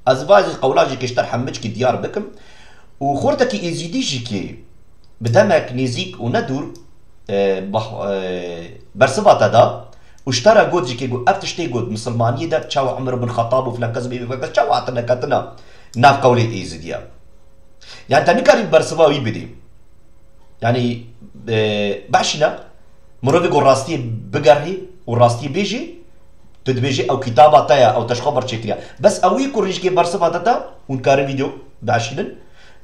ازباز قولاجي كيشتر حمج كي ديار بكم وخورتكي ازيديجي كي بدمك نيزيك وندور برسباتا دا واشترى قود جي كي قو افتشتي قود مسلمانية دا تشاو عمر بن خطاب وفلاكاز بيفانكاز تشاو عطنا كاتنا ناف قولي ايزديا يعني تنكاري برسبا ويبدي يعني بعشنا مروفي قول راستي بقري والراستي بيجي تدبيجي او كتابة تايا او تشخبر تشكريا بس اوي كوريش كي برسبا تاتا ونكاري فيديو بعشنا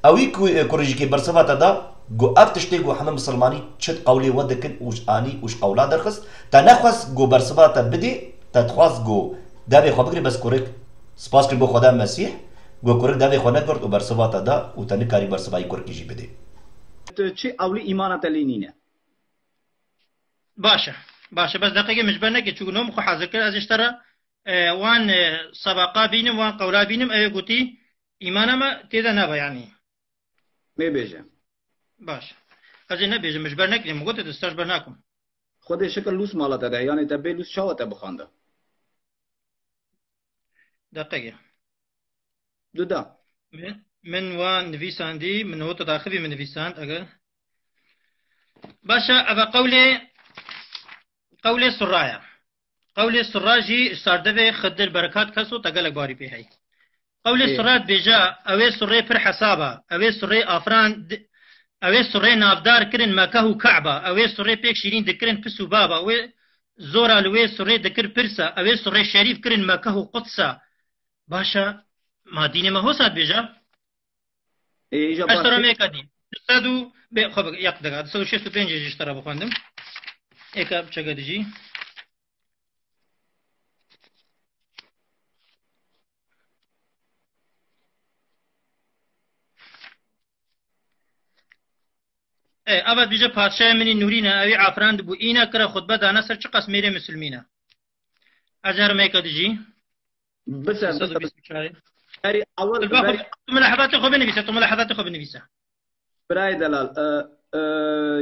اوی کوریجی که برسوات دا گو افتشتی گو همه مسلمانی چت قولی ودکن وش آنی وش قولا درخست تا نخواست گو برسوات بدی تا تخواست گو داوی خواه بگری بس کورک سپاس کری بو خدا مسیح گو کورک داوی خواه نکرد و برسوات دا و تا نکاری برسوایی کورکی جی بده چه اولی ایمانت لینینه باشه باشه بس دقيقة مجبر نكي چون نوم خو حاضر كر از اشترى وان سباقا بينم وان قولا بينم اي قوتي ايمانا ما تيدا نبا يعني می بیجه باش از نبيج مجبر نكي لما قلت تستجبر ناكم خود شکل لوس مالته ده یعنی تبه لوس شاوته بخوانده دقيقة دو دا من وان نفيسان دي من هو تداخلي من نفيسان اگر باشا ابا قولي سرايا قولي سراجي ساردبي خدر بركات كسو تقلق باري بيهي قولي سرات بيجا اوي سري پر حسابا اوي سري افران اوي سري نافدار كرن مكهو كعبة اوي سري بيك شيرين دكرن پسو بابا اوي زورا لوي سري دكر پرسا اوي سري شريف كرن مكهو قدسا باشا ما ديني ما هو ساد بيجا ایجا اشترا ميكا دين تسادو خب يق دقا تسادو 65 جي اشترا بخواندم ايكا بچگه ديجي ابد بيجا پادشاه مني نورينا اوي عفراند بو اينا كره خطبه دانا سر چه قسم ميري مسلمينا اجر ميكا ديجي بس بري اول ملاحظات خو بنفيسه تو ملاحظات خو بنفيسه براي دلال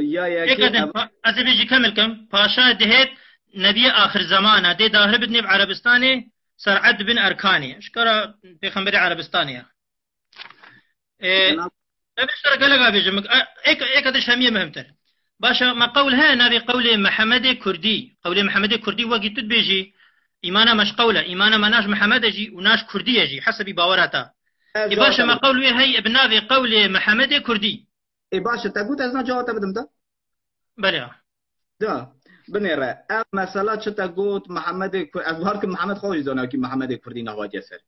يا كده از بيجي كمل كم باشا دهيت نبي اخر زمانه دي ظاهر بدني بعربستاني سرعد بن اركاني اشكرا بيخمبري عربستانيه بشترك لقى بيجمك ايك هذا شاميه مهمتر باشا ما قولها نبي قول محمد كردي قول محمد كردي وقت بيجي ايمانا مش قوله ايمانا مناش محمد جي وناش كردي جي حسب باوراته باشا ما قول هي ابنافي قول محمد كردي اي باشا تقول ازنا جواب بدم ده بله ده بنيره مثلا چه تقول محمد اظهر که محمد خوش دانه که محمد کردی نواجه سر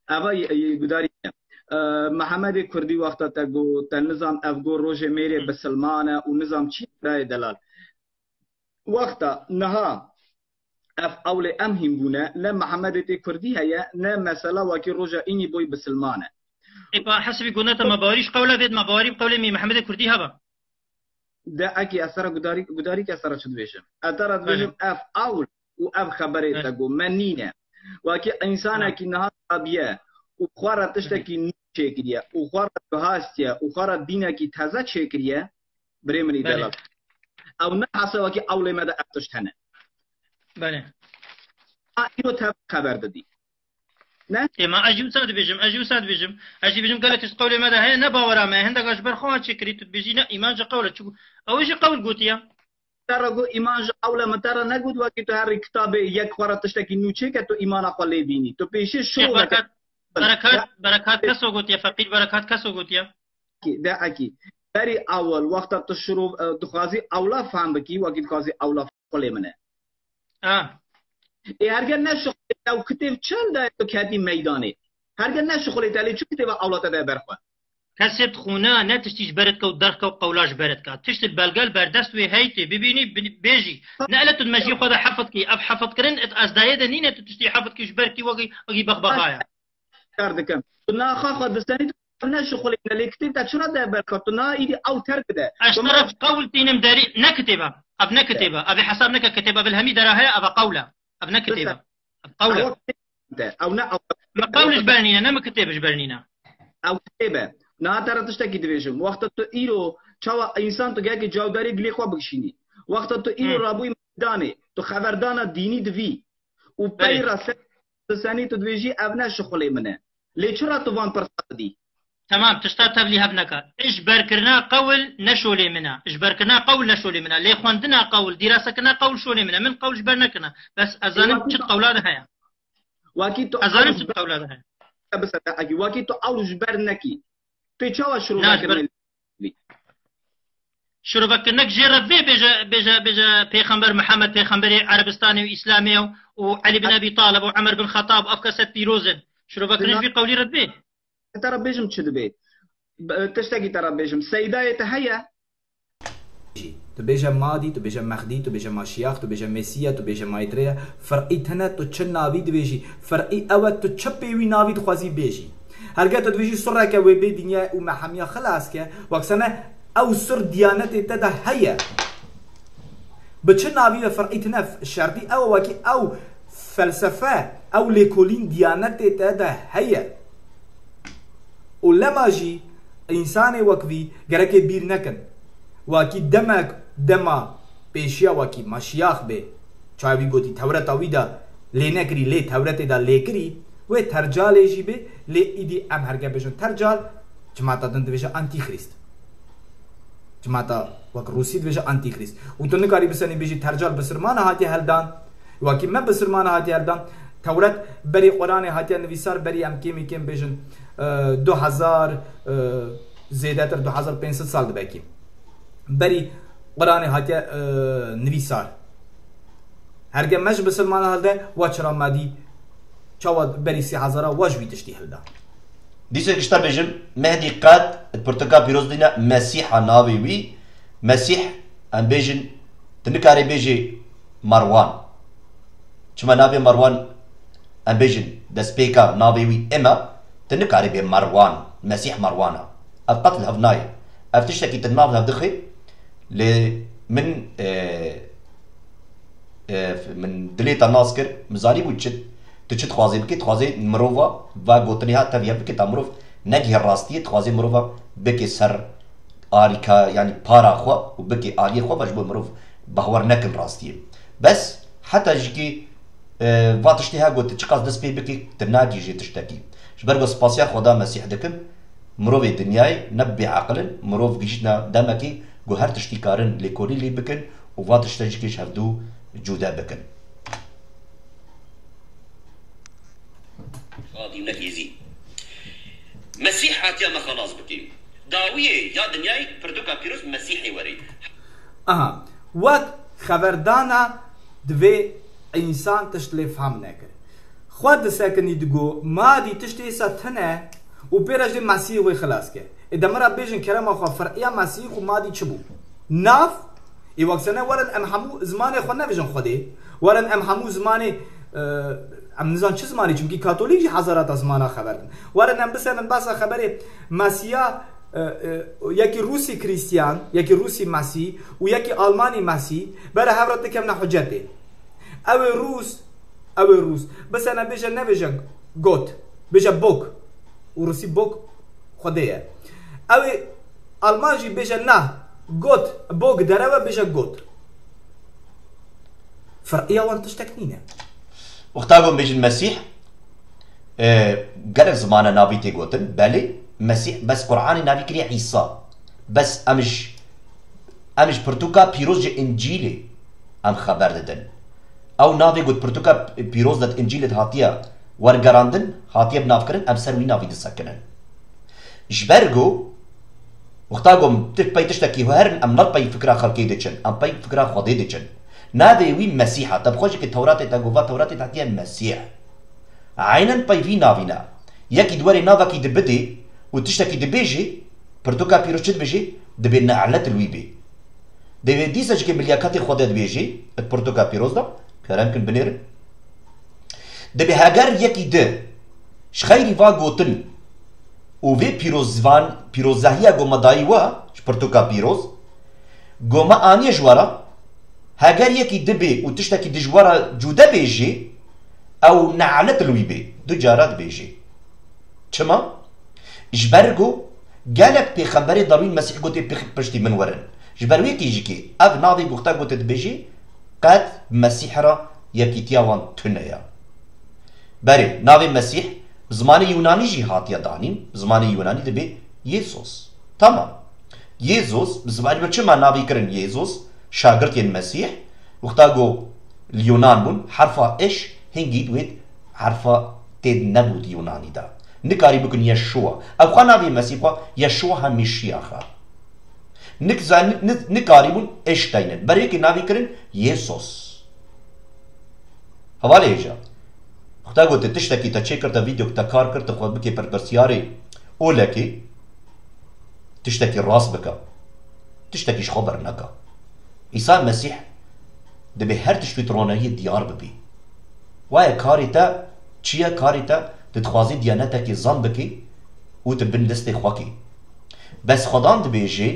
اوا گداری محمد کردی وقت تقول نظام افغان روج میره بسلمانه و نظام چی برای دلال وقت نها اف اول امهم بونه لا محمد کردی هيا لا مثلا وكي روجا اني بوي بسلمانه يبقى حسب قلنا ما باريش قوله بيد ما باري قوله مي محمد كردي هبا ده اكي اثر قداري كاثر شد بيشم اثر بيشم اف اول واف خبري تقو منينه وكي انسان كي نهار ابيه وخوار تشتكي نشكريا وخوار هاستيا وخوار دينا كي تازه شكريا بريمني دلال او نحس وكي اول مدى افتشتنه بله ايو تاب خبر دادي نه ما اجي وساد بيجم قالت قولي ماذا هي نباورا ما هندك اجبر خو تشكري تبيجينا ايمان قوله او ايش قول قوتيا ترى جو ايمان قوله ما ترى نقول وقت تو هر كتاب يك خرا تشتكي نوچه که تو ایمان خپل بيني تو پیش شو بركات كسو قوتيا فقير بركات كسو قوتيا ده اكيد بري اول وقت تشرو دخازي اولا فهم بكي وقت قازي اولا خپل منه هرگز نشخوری او کتاب چند تو کدی میدانی هرگز نشخوری تالی چه کتاب اولاد ده برخواه کسب خونه نه تشتیج برد که و درک و قولاش برد که تشت البلگل بردست وی هیتی ببینی بیجی نقلت المجی خود حفظ کی اب حفظ کرن از دایه دنینه تو تشتی حفظ کیش برکی وگی بخبخایا کردکم تو نا خود دستانی تو نشخوری نلی کتاب تا چرا ده برخواه تو نا ایدی او ترک ده اشترف قول تینم داری نکتبه اب نكتبه ابي حساب نك كتبه بالهمي دراها ابا قوله اب نكتبه قوله او نا ما قولش برنينا انا ما كتبش برنينا او كتبه نا ترى تشتكي ديفيجن وقت تو ايرو چوا انسان تو گه جاوداری گلی خو بکشینی وقت تو ايرو رابوی میدانه تو خبردان دینی دوی و پیرا سنی تو دویجی ابنا شغله منه ليچرا تو وان پرسدی تمام تشتا تبلي هبنك اجبر كرنا قول نشولي منا اجبر كرنا قول نشولي منا لي خوندنا قول دراسه كنا قول شولي منا من قول جبرنا كنا بس ازانم تشت قولادها هيا واكيد تو ازانم تشت قولادها هيا بس اكي واكيد تو اول جبرنكي تو تشوا شروع كرنا شروع كنك جرب بيجا پیغمبر محمد پیغمبر عربستاني واسلامي وعلي بن ابي طالب وعمر بن الخطاب افكست بيروزن شروع كنك في قولي رد به ترى بيجم تشد بيت تشتكي ترى بيجم سيداية هيا تو بيجا مادي تو بيجا مهدي تو بيجا ماشياخ تو بيجا مسيا تو بيجا مايتريا فرقي تنا تو چ ناوي دبيجي فرقي او تو چ بيوي ناوي خوازي بيجي هرگاه تو دبيجي سرك و بي دنيا و محميا خلاص كه وكسنه او سر ديانت تدا هيا بچ ناوي فرقي تنا شرطي او وكي او فلسفه او ليكولين ديانت تدا هيا ولما جي انسان وكفي گرك بير نكن واكي دمك دما بيشيا واكي ماشياخ بي چاوي گوتي تورات اويدا لينكري لي تورات دا ليكري و ترجال جي بي لي ايدي ام هرگه بيجن ترجال جماعتا دند بيجا انتي خريست جماعتا وك روسي بيجا انتي خريست وتن كاري بسني بيجي ترجال بسرمان هاتي هلدان واكي ما بسرمان هاتي هلدان تورات بري قران هاتي نويسار بري ام كيمي كيم بيجن 2000 زيادتر 2500 سال دباكي بري قران هاتيا نويسار هرگه مش بسلمان هلده وچرا مادي چاواد بري 3000 واجوي تشتي هلده ديسه كشتا بيجم مهدي قاد البرتقال بيروز دينا مسيح ناوي وي مسيح ام بيجن تنكاري بيجي مروان چما ناوي مروان ام بيجن دسبيكا ناوي وي اما تنكاري بي مروان مسيح مروان القتل هفناي افتشتكي تنماف هفدخي من دليتا ناسكر مزاري وجد تشت خوازي بكي تخوازي مروفا و گوتنيها تفيا بكي تمروف نجه الراستي تخوازي مروفا بكي سر آريكا يعني بارا خوا وبكي آري خوا بجبو مروف بهور نكن راستي بس حتى جيكي واتشتيها قلت تشقاس دس بي بكي تناجي جي تشتكي شبرغو سباسيا خدا مسيح دكم مروف الدنياي نبي عقل مروف جيشنا دمكي جو هر تشتي كارن لكوري لي بكن وفاتش تجيكيش هفدو جودا بكن غادي نكيزي مسيح هاتيا ما خلاص بكي داوية يا دنياي بردوكا بيروس مسيحي وري اها وقت خبردانا دوي انسان تشتلي فهم نكر خود ساكني دگو ما دي تشتي ساتنه و بيرج دي مسيح وي خلاص كه اذا مرة بيجن كلام اخو فرقيا مسيح وما دي چبو ناف اي وقت سنه ورن ام همو زمان خو نبيجن خودي ورن ام همو زمان ام نزان چه زمانی چونکی کاتولیک هزارات زمانا خبردن ورن ام بسن بس خبر مسیح یکی روسی کریستیان یکی روسی مسیح و یکی آلمانی مسیح برای هفرات کم حجته او روس بس انا بيجا نبيجا گوت بيجا بوك وروسي بوك خديه او المانجي بيجا نه گوت بوك دروا بيجا گوت فرقيه وانت تشتكنينه وقتاقوم بيجي المسيح قالك زمانه نابي تيقوتن بالي مسيح بس قرآني نابي كري عيسى بس امش برتوكا بيروز جي انجيلي ام خبر ددن او نابي قد برتوكا بيروز دت انجيلي هاتيا ورقراندن هاتيا بنافكرن ام سروي نابي دسكنن جبرغو وقتاقوم تباي تشتكي هرن ام نط باي فكرة خلقي ديچن ام باي فكرة خودي ديچن نابي وي مسيحة طب خوشك التوراة تاقوفا توراة تحتيا المسيح عينا باي في نافينا يكي دواري نافا كي دبدي وتشتكي دبيجي برتوكا بيروز چد بيجي دبي نعلت الويبي دبي ديسا جكي ملياكاتي خودا دبيجي البرتوكا بيروز دا كرامكن بنير دبي هاجر يكي ده شخيري فا قوتن وفي بيروزفان بيروزاهيا قوما دايوا برتوكا بيروز قوما آنيا جوارا هاجر يكي دبي وتشتكي دجوارا جودا بيجي او نعلت الويبي دو جارات بيجي چما جبرغو قالك بيخبري ضروري المسيح قوتي بشتي من ورن جبروي كي يجيكي اف ناضي قوتا قوتي بيجي قد مسيح را يكي تياوان تنيا بري ناضي مسيح زماني يوناني جي هاتيا دانين زماني يوناني دبي يسوس تمام يسوس زماني بچما ناضي كرن يسوس شاگرد المسيح وقتا قو اليونان بون حرفا اش هنگي دويت حرفا تيد نبود يوناني دا نكاري بكن يشوع او خانا في مسيح يشوع همشياخا نكاري بون اش تاينن بريك ناوي كرن يسوس حوالي ايجا وقتا قلت تشتكي تا چه کرتا ويديو تا کار کرتا خود بكي پر برسياري اولكي تشتكي الراس بك تشتكيش خبر نكا عيسى المسيح دبي هر تشتوي ترونايي ديار ببي وايا كاريتا تشيا كاريتا تتخوازي ديانتك زن بكي وتبن دستي خواكي بس خدان دبي جي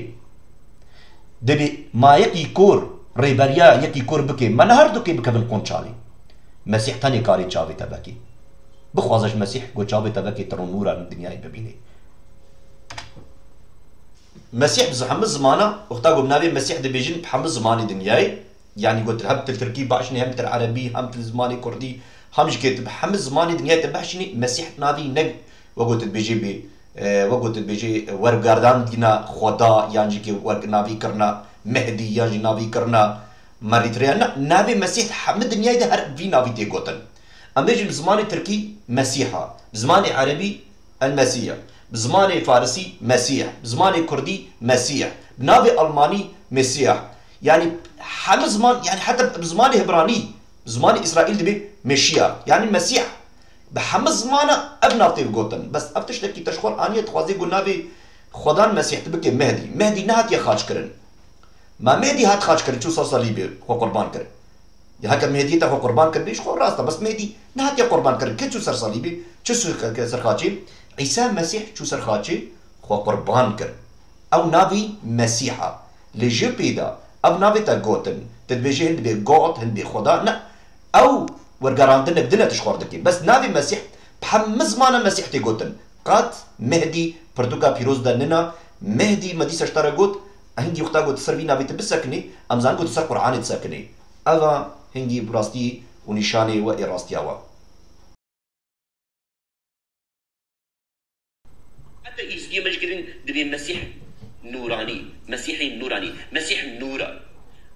دبي ما يكي كور ريبريا يكي كور بكي ما نهردو كي بك بالقنشالي مسيح تاني كاري تشافي تبكي بخوازش مسيح قو تشافي تبكي ترون نورا الدنيا ببيني مسيح بزحمد زمانه اختاقو بنابي مسيح دبيجين بحمد زماني دنياي يعني قلت هم تركي باشني هم عربي هم زماني كردي هم جكيت بحمد زماني دنياي تبحشني مسيح نابي نق وقلت بيجي بي وقلت بيجي ورقاردان دينا خدا يعني جكي ورق نابي كرنا مهدي يعني نابي كرنا مريتريانا نابي مسيح حمد دنياي ده هر في نابي تي قوتن ام بيجي بزماني تركي مسيحا بزماني عربي المسيح بزماني فارسي مسيح بزماني كردي مسيح بنابي ألماني مسيح يعني حم زمان يعني حتى بزماني هبراني بزماني إسرائيل دبي مشيح يعني مسيح بحم زمانه أبناطي بقوتن بس أفتشتكي تشخور آنية تخوازي قول نابي خدان مسيح تبكي مهدي نهات يخاش كرن ما مهدي هات خاش كرن شو صار صليبي خو قربان كرن يا هكا مهدي تا خو قربان كرن ليش خو راسته بس مهدي نهات يا قربان كرن كل شو صار صليبي شو صار خاچي عيسى مسيح شو صار خاچي خو قربان كرن او نافي مسيحا لجي بيدا او نافي تا قوتن تدبيجي هند بي قوت هند بي خدا نا او ورقاراندن بدنا تشخور دكي بس نافي مسيح بحمز مانا مسيح تي قوتن قات مهدي پردوكا پیروز دننا مهدي مديسة اشترى قوت هنگي وقتا قوت سر بي نافي تبسكني امزان قوت سر قرآن تسكني اوا هنگي براستي ونشاني و اراستي اوا حتى إزدي مجكرين دبي مسيح نوراني مسيحي نوراني مسيح نورا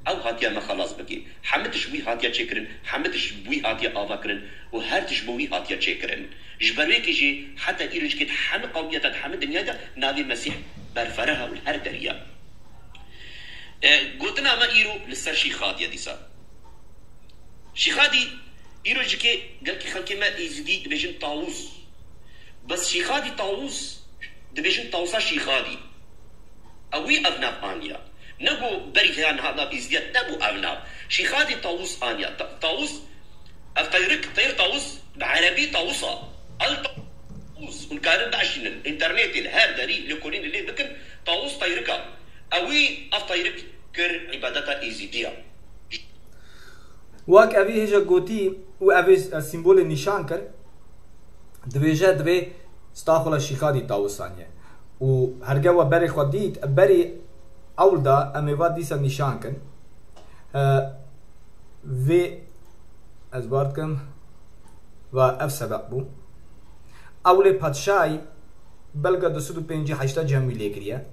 او هاتيا ما خلاص بكي حمدش بوي هاتيا تشكرن حمدش بوي هاتيا افاكرن وهرتش بوي هاتيا تشكرن جبرويك جي حتى ايرج كيت حم قوميه تحمد دنيا دا نادي مسيح برفرها والهر دريا قلتنا ما ايرو لسر شيخات يا ديسا شيخادي ايرج كي قال كي خلكي ما ازدي بيجن طاووس بس شيخادي طاووس دبيجن طاووسا شيخادي اوي ابناء انيا نبو بريهان هذا بيزديد نبو أبناب شيخادي طاووس آنيا طاووس الطيرك طير طاووس بعربي طاووسا الطاووس ونكارن بعشين الانترنت الهار داري لكولين اللي بكن طاووس طيركا أوي الطيرك كر عبادتا إيزيديا واك أبي هجا قوتي و أبي السيمبول النشان كر دبيجا دبي ستاخل الشيخادي طاووس آنيا و هرجوا بري خديت بري اول دا امیواد دیسا نشان کن و از بارد کن و اف سبق بو اول پادشای بلگا 258 جمعی لیکریه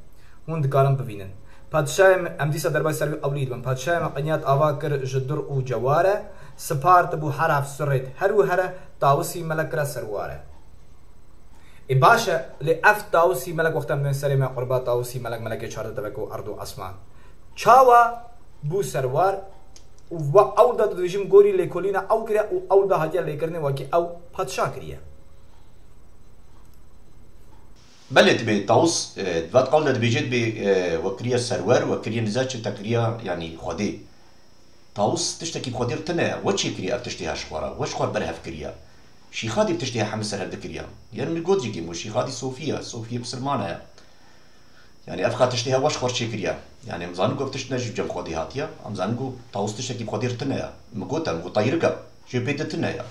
هون دکارم ببینن پادشای ام دیسا دربای سروی اولید بن پادشای مقنیات آوا کر جدر او جواره سپارت بو حرف سرید هر و هر طاوسی ملک را سرواره باشا لأف طاوسي ملك وقتا من سريمة قربا طاوسي ملك ملك چارد تبكو أرض و أسمان چاوا بو سروار و اول دا دویجم گوری لیکولینا او کریا و اول دا هاتیا لیکرنے واقعی او پادشاه کریا بله تبي طاووس دفات قولنا تبيجيت وكريا سروار وكريا نزاج تكريا يعني خدي طاووس تشتكي بخدير تنا وشي كريا بتشتيها شخورا وش خور برهف كريا شيخادي بتشتيها حمس سر هالذكريا يعني من جود يجي مو شيخادي صوفيا بسلمانة يعني أفخا تشتيها واش خور شيكريا يعني مزانقو بتشتنا جم خدي هاتيا مزانقو طاووس تشتكي بخدير تنا مقوتا مقو طيرقا جبيت تنا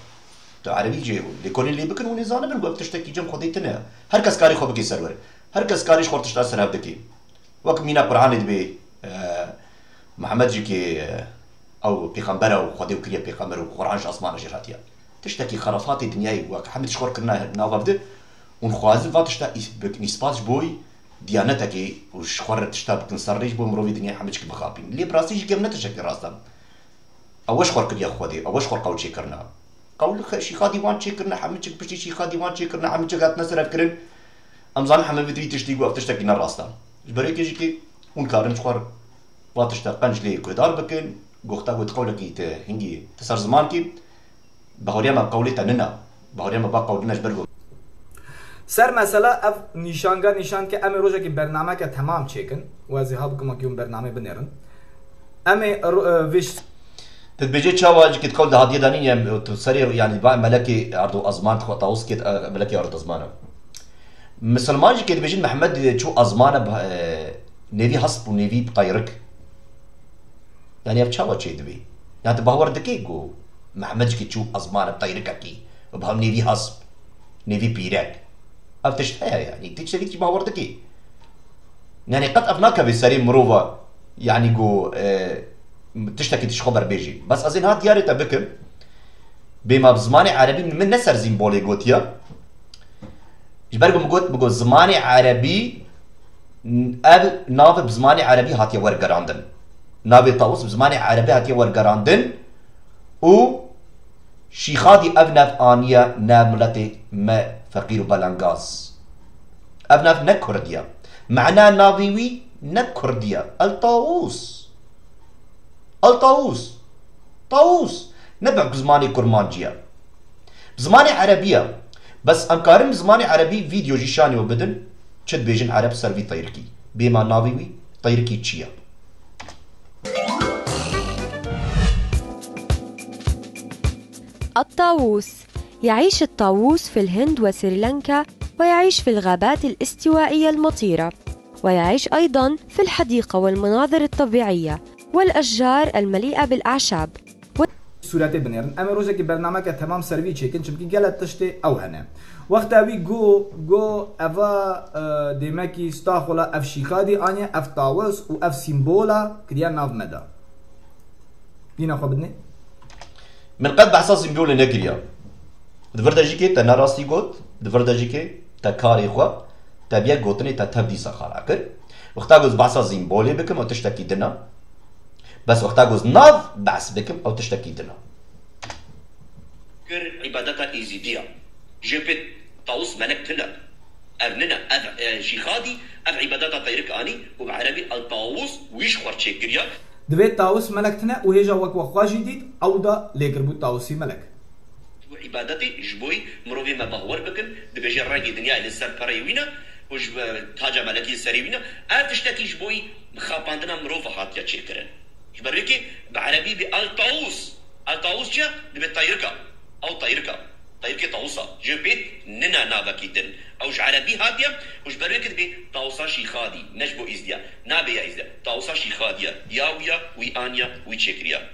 عربي جيو لكل اللي بكن ونزانه بنقول بتشتكي جم خدي تنا هر كاس كاري خو بكي سرور هر كاس كاري خور تشتا سر هبدكي وك مينا قرآن دبي محمد جيكي او بيغمبر او خدي وكريا بيغمبر وقرآن اسمان جراتيا تشتكي خرافات دنياي وك حمد شخور كنا نافبد ونخوازل فاتشتا نسباش بوي ديانتك وشخور تشتا بتنصريش بو مروي دنيا حمدك بخابين اللي براسيش كم نتشكل راسا اوش خور كريا خدي اوش خور قول شي كرنا قول شيخادي وان شكرنا حمدك بشي شيخادي وان شكرنا حمدك هات نسر افكرن امزان حمد بدري تشتي وقف تشتكي نراستا جبريك يجيكي ونكارن شخور واتشتا قنج لي كدار بكن قوختا قلت قولك هنجي تسر زمانكي بهوريا ما قولي تننا بهوريا ما بقى قولنا جبرقو سر مثلا اف نشانگا نشان که ام روزه که برنامه که تمام چکن و از ها بکم که اون برنامه بنرن ام ویش تبجي تشاواج كي تقول هذه دانية تسري يعني بقى ملكي أرض أزمان تخو طاوس كي ملكي أرض أزمانه مسلمان كي تبجي محمد شو أزمانه نيفي حسب ونيفي بطيرك يعني بتشاواج شيء دبي يعني تبهور دقيقو محمد كي تشو أزمانه بطيرك كي وبهم نيفي حسب نيفي بيرك أفتشتها يعني تشتري كي بهور دقيق يعني قد أفناك بسري مروفا يعني جو تشتكي تشخبر بيجي بس أزين هاد دياري تبكم بما بزماني عربي من نسر زيمبولي قوتيا جبرقم قوت بقول زماني عربي أب ناف بزماني عربي هاتيا ورقراندن ناف طاوس بزماني عربي هاتيا ورقراندن و شيخادي أبناف آنيا ناملتي ما فقير بلانغاز أبناف نكرديا معناه نافيوي نكرديا الطاووس الطاووس طاووس نبع زماني كرمانجيا بزماني عربية بس أنكارم زماني عربي فيديو جيشاني وبدن شد بيجن عرب سرفي طيركي بما نافيوي طيركي تشيا الطاووس يعيش الطاووس في الهند وسريلانكا ويعيش في الغابات الاستوائية المطيرة ويعيش أيضا في الحديقة والمناظر الطبيعية والأشجار المليئة بالأعشاب صورت بنرن اما روزه که برنامه که تمام سروی چکن چمکی گلت تشته او هنه وقت اوی گو اوا دیمکی ستاخولا اف شیخادی آنیا اف طاوس و اف سیمبولا کریا ناف مدا دينا خو بدني من قد بحساس بيقول نجريا دفردا جيكي تنا راستي قوت دفردا جيكي تكاري خو تبيا قوتني تتبدي سخاراكر وقتا جوز بحساس زيمبولي بكم او تشتكي دنا بس وقتا جوز ناف بحس بكم او تشتكي دنا كر عبادتها ايزيديا جبت طاوس ملك تنا ابننا شيخادي اف عبادتها طيرك اني وبعربي الطاووس ويش خورتشي كريا دويت طاوس ملكتنا وهيجا وقوا جديد او دا ليكر بو طاوسي ملك وعبادتي جبوي مروفي ما بهور بكن دبجي الراجي دنيا لسر برايوينا وجب تاجا ملكي سريوينا اتشتكي جبوي خاباندنا مروفا هاتيا تشيكرن جبريكي بعربي بالطاووس الطاووس جا دبي طيركا او طيركا طيركي طاووسا جبيت ننا نابكي دن اوج عربي هاتيا وجبريكي دبي طاووسا شيخادي نجبو ازديا نابيا ازديا طاووسا شيخاديا ياويا ويانيا ويتشكريا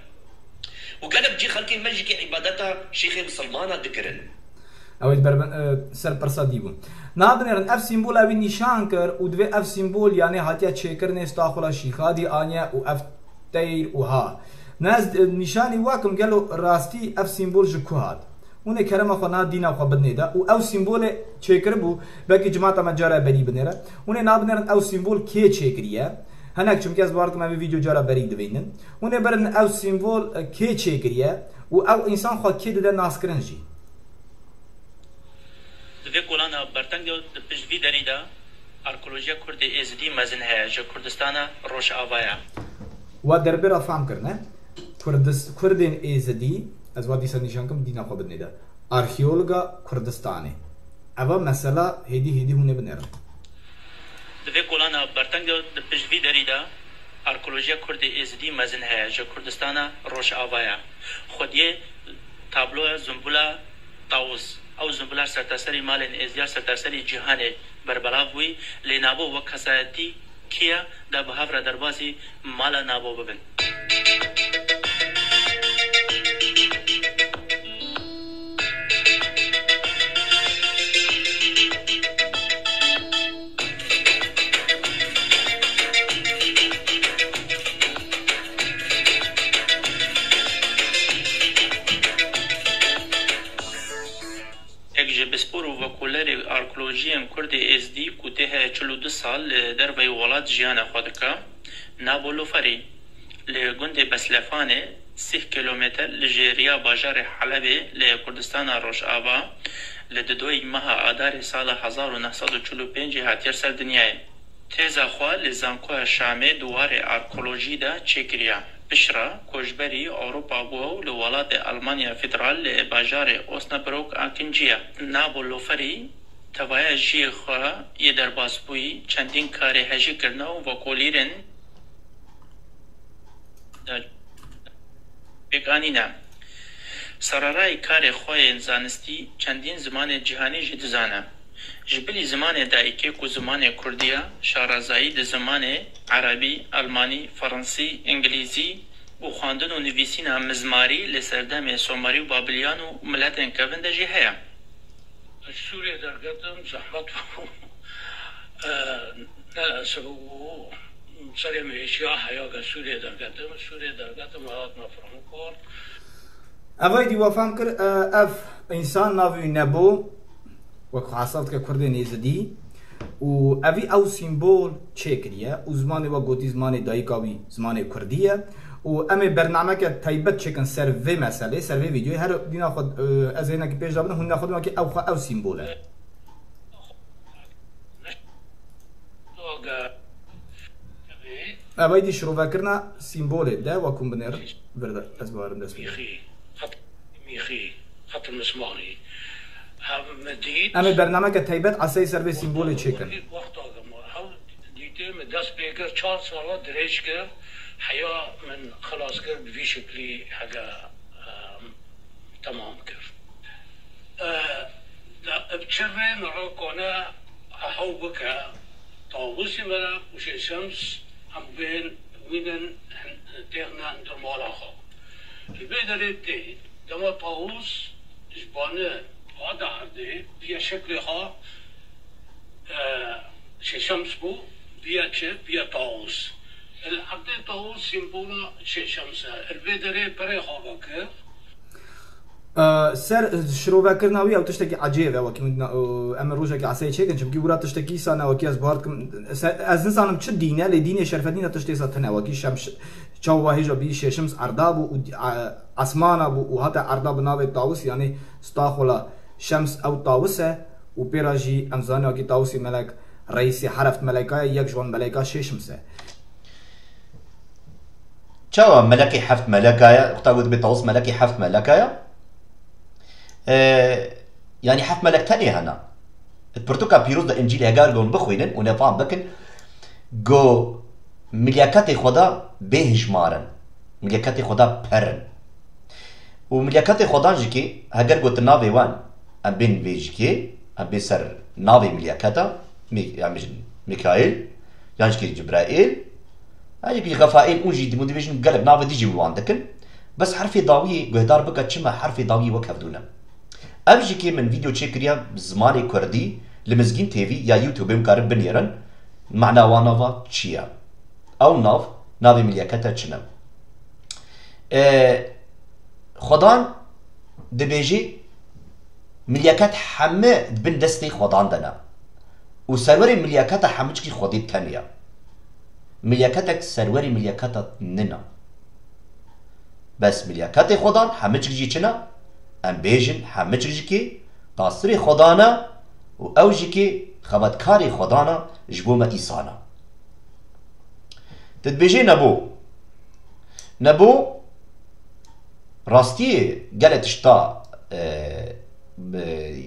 وقالب جي خلقي مجيكي عبادتها شيخي مسلمانا ذكرن اوید بربن سر پرسا دیبون نادنرن اف سیمبول اوی نشان کر و دوی اف سیمبول یعنی هاتیا چیکر نستا خلا شیخادی آنیا و اف تیر و ها ناز نشانی واکم گلو راستی اف سیمبول جکو هات اون کرم خو نا دینا خو بدنی دا و او سیمبول چیکر بو بلکه جماعت مجاره بری بنره اون نادنرن او سیمبول کی چیکریه هناك چون که از بارت ما ویدیو جارا بری دوینن اون برن او سیمبول کی چیکریه و او انسان خو کی ده ناس کرنجی دوی کولانا برتنگ د پجوی دریدا ارکولوژیا کرد ازدی مزن هه ج کردستان روش آوایا و دربرا فهم کرنه کردین ازدی از وادی سر نشان کم دینا خو بدنی دا ارخیولوگا کردستانی اوا مثلا هدی هونه بنره دوی کولانا برتنگ د پجوی دریدا ارکولوژیا کرد ازدی مزن هه ج کردستان روش آوایا خودی تابلو زنبولا طاووس او زنبلار سرتاسری مالن ازیار سرتاسری جهان بربلاوی لنابو و کسایتی کیا دا بهافر دربازی مالا نابو ببن بسپور و وکولر ارکولوژیم کرد ازدی کوته 42 سال در وی ولات جیان خودکا نابولو فری لگند بسلفانه 3 کیلومتر لجریا باجار حلبه لکردستان روش آبا لدوی ماه آدار سال 1945 هاتیر سر دنیای تیزا خواه لزانکو شامه دوار ارکولوژی دا چکریا بشرا کوجبری اوروپا بو لولات المانیا فدرال باجار اوسنابروک انکنجیا نابولو فری توای جی خوا یه در باز بوی چندین کاری هجی کرنا و وکولیرن بگانی نه سرارای کار خواه زانستی چندین زمان جهانی جد زانه جبلی زمان دایکه کو زمان کردیا شارزایی د زمان عربی آلمانی فرانسی انگلیزی و خواندن و نویسین مزماری لسردم سومری و بابلیان و ملت انکوین ده جی هیا سوریه درگتم زحمت سریم اشیا حیا که سوریه درگتم هات نفرم کرد اوای دی وفهم کر اف انسان ناوی نبو وەک حاصلت کە کوردی نێزدی و ئەوی ئەو سیمبۆل چێکریە و زمانی وە گوتی زمانی دایکاوی زمانی کوردیە و ئەمێ بەرنامەکە تایبەت چێکن سەر vê مەسەلەی سەر vê ڤیدیۆی هەر دینا خۆ ئەز هێنێکی پێش دابن هون ناخۆدمەکە ئەو سیمبۆلە ئەوەی دی شرۆڤەکردنا سیمبۆلێ دا وەکوم بنێر بەردە ئەس بوارم دەست میخی خط المسماري ئەمێ بەرنامەکە تایبەت ئاسایی سەر vê سیمبۆلێ چێکن دیتم دەست پێکرد 4 ساڵە درێژ کرد حیا من خلاص کرد بوی شکلی حاجة تمام کرد بچرێ نڕۆکۆنە ئەحەو بکە طاووسی مەرە وشێ شەمس ئەم بێن وینن تێغنا درماڵاخۆ بێ دەرێت تێ دەما طاووس جبانە هذا عندي بيا شكلها شي شمس بو بيا شيء بيا طاووس العبد طاووس سيمبولا شي شمس البدري بري هاكر سەر شرۆڤەکردنەوەی ئەو تشتێکی عەجێبە وەکی ئەمە ڕۆژێکی عەسەی چێکن چونکی ورا تشتێکی سانەوەکی ئەس بهاردکم ئەس نزانم چ دینە لێ دینێ شەرفەتینە تشتێسە تنەوەکی شەمش چاوە هێژە بی شێشمس ئەردا بوو و ئەسمانە بوو و هەتا ئەردا بناوێت تاووس یانێ ستاخۆڵە شەمس ئەو تاووسە و پێراژی ئەمزانەوەکی تاووسی مەلەک ڕئیسی حرفت مەلەکایە یەک ژوان مەلەکا شێشمسە چاوە مەلەکی حەفت مەلەکایە وقتا گوت بێت تاووس مەلەکی حەفت مەلەکایە يعني حف ملك تاني هنا البرتوكا بيروز دا انجيل هجار جون بخوينن ونفهم بكن جو ملياكات خدا بهجمارن ملياكات خدا برن وملياكات خدا جيكي هجر قلت نافي وان ام بين بيجيكي ام بيسر نافي ملياكاتا يعني ميكائيل يعني جيكي جبرائيل يعني جيكي غفائيل اونجي دي موديفيشن قلب نافي ديجي وان دكن بس حرفي ضاوي قهدار بكا تشما حرفي ضاوي وكفدونا أبجيكي من فيديو تشيكريا بزماني كردي لمزجين تيفي يا يوتيوب مقارب بنيرن معنا وانافا تشيا أو نافي ملياكتا تشنم خدان دبيجي ملياكات حمى بن دستي خدان دنا وسروري ملياكتا حمجكي خدي تانية ملياكتك سروري ملياكتا ننا بس ملياكاتي خدان حمجكي چنا ام بیجن همه چیزی قاصری خدانا و اوجی که خبرکاری خدانا جبوم ایسانا تدبیجی نبو راستی گلتشتا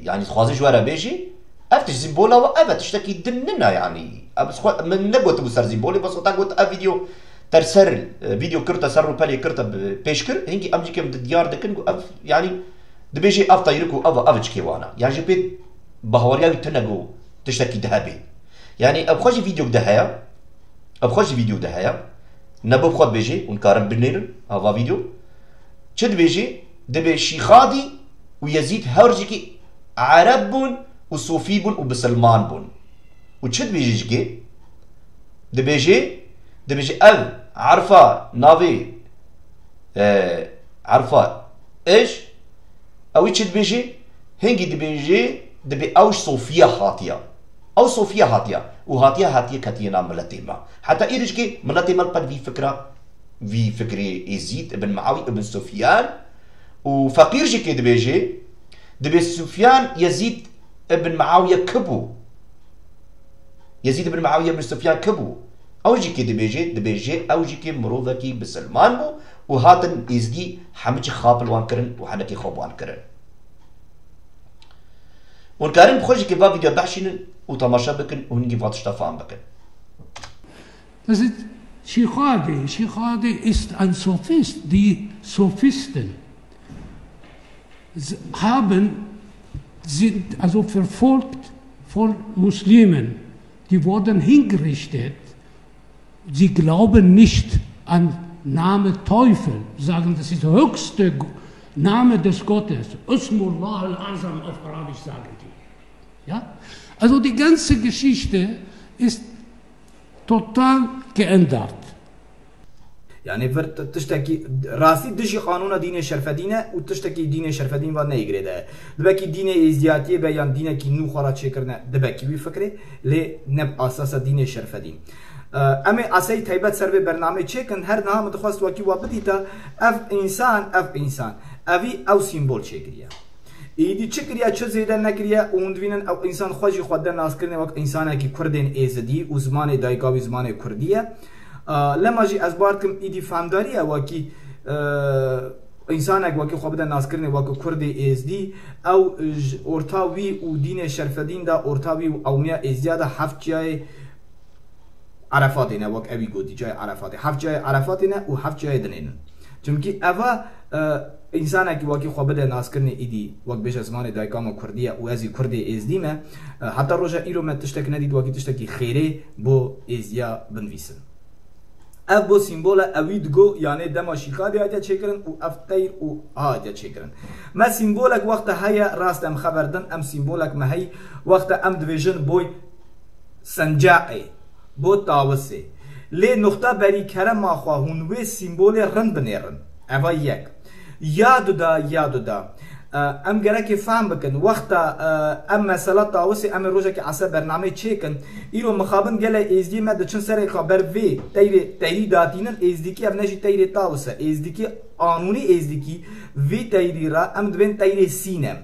يعني خوازي جوارا بيجي افتش زيمبولا وافتشتكي دننا يعني من نقوت بسر زيمبولي بس قلت فيديو ترسر فيديو كرتا سر بالي كرتا بيشكر هنجي امجي كم ديار دكن يعني دبيجي اف طيركو افج كيوانا يعني جبت بهوريا تنقو تشتكي ذهبي يعني ابخوجي فيديو دهايا نبو بخوت بيجي ونكارم بنير هذا فيديو شد بيجي دبيشي خادي ويزيد هورجيكي عرب وصوفي وبسلمان وشد بيجي دبيجي ال عرفه نافي عرفه ايش او يتشد بيجي هنجي دبي اوش صوفيا هاتيا او صوفيا هاتيا وهاتيا كاتينا ملتيما حتى ايرجكي ملتيما البن في فكري يزيد ابن معاوية ابن سفيان وفقير جيكي دبي سفيان يزيد ابن معاوية كبو يزيد ابن معاوية ابن سفيان كبو او جيكي دبيجي او جيكي مروفكي بسلمان بو وهاتن يزدي حمجي خابل وان كرن وحنكي خوب وان كرن ونكارن بخوش كي با فيديو بحشين وتماشا بكن ونجي فاتشتا فهم بكن. Das ist Shihadi. Shihadi ist ein Sophist. Die Sophisten sind also verfolgt von Muslimen. Die wurden hingerichtet. Sie glauben nicht an Name Teufel. Sagen, das ist der höchste Name des Gottes. Usmullah al-Azam auf Arabisch sagen die. Ja? Also die ganze Geschichte ist total geändert. يعني تشتكي راسي دشي قانون دين شرفدينه وتشتكي دين شرفدين و نيغريده دبكي دين ازدياتيه بيان دين كي نو خرا تشكرنا دبكي بفكره ل نب اساس دين شرفدين امي اسي تيبت سر برنامج چكن هر نام متخصص وكي وابديتا اف انسان اوي او سيمبول چكريا ايدي چكريا چه زيده نكريا اوندوينن او انسان خوجي خود ناس کرنے وقت انسان کی کردن ازدی و زمان دایگاوی زمان کردیه لما جي ازباركم ايدي فهمداريه وكي انسانك وكي خوبدا ناس کرنے وكي كردي ازدي او اورتاوي و دين شرفدين دا اورتاوي و اوميا ازدياده هفت جاي عرفاتينه وك ابي گودي جاي عرفاتي هفت جاي عرفاتينه و هفت جاي دنين چونكي اوا انسانك وكي خوبدا ناس کرنے ايدي وك بيش زمان دايقام كرديه و ازي كردي ازدي ما حتى روجا ايرو ما تشتك نديد وكي تشتكي خيري بو ازيا بنويسن اف بو سيمبولا اويد جو يعني دما شيخادي هاجا چيكرن و افتير و هاجا چيكرن ما سيمبولك وقت هيا راست ام خبردن ام سيمبولك ما هي وقت ام ديفيجن بوي سنجاقي بو تاوسي لي نقطة بري كرم اخوا هونوي سيمبولي رن بنيرن اوا يك يادو دا ام گرک فهم بکن وقت ام مسئله تاوسی ام روزه که عصب برنامه چیکن ایرو مخابن گله ازدی مد چون سر خبر وی تیری داتینن ازدی کی ام نجی تیری تاوسه ازدی کی قانونی ازدی کی وی تیری را ام دوین تیری سینم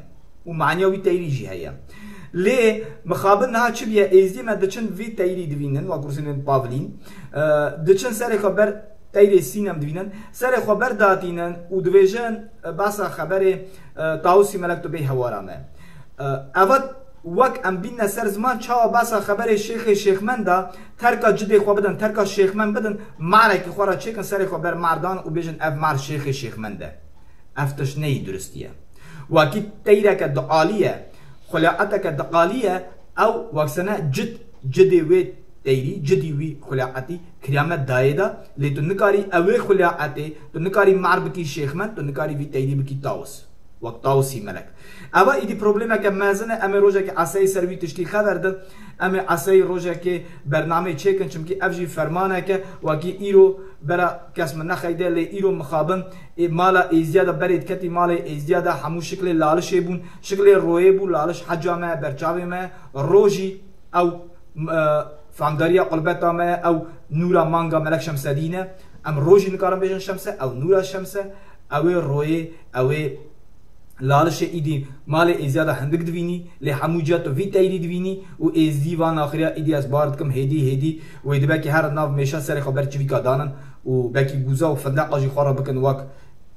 و معنیوی تیری جی هیا لی مخابن نها چبیه ازدی مد چون وی تیری دوینن و کرسینن پاولین دچن سر خبر تیری سینم دوینن سر خبر داتینن و دویژن باسا خبر تاوسی ملک تو به هوارامه اول وک ام بین سر زمان چا باسا خبر شیخ من دا ترکا جدی خو بدن ترکا شیخ من بدن معرکه خورا چیکن سر خبر مردان و بیژن اف مر شیخ من ده افتش نی درستیه وکی تیرک دقالیه خلاعتک دقالیه او وکسنه جدی وی تیری جدی وی خلاعتی کریامت دایدا لی تو نکاری اوی خلاعتی تو نکاری معرب کی شیخ من تو نکاری وی تیری بکی تاوس وقت تاوسی ملک اوا ایدی پروبلمه که مازنه امی روزه که عصای سروی تشتی خبر ده امی عصای روزه که برنامه چیکن چمکی افجی فرمانه که وکی ایرو برا کس من نخیده لی ایرو مخابن مالا ازیاده برید کتی مالا ازیاده همو شکل لالشه بون شکل روی بون لالش حجامه برچاوه ما روژی او فهمداریا قلبتا ما او نورا مانگا ملک شمسدینه ام روژی نکارم بیشن شمسه او نورا شمسه او روی او لالش ایدی مال ازیاده هندک دوینی لی هموجات وی تایری دوینی و از دیوان آخریا ایدی از بارد کم هدی و ایدی باکی هر ناو میشا سر خبر چوی که دانن و باکی گوزا و فندق آجی خوارا بکن وک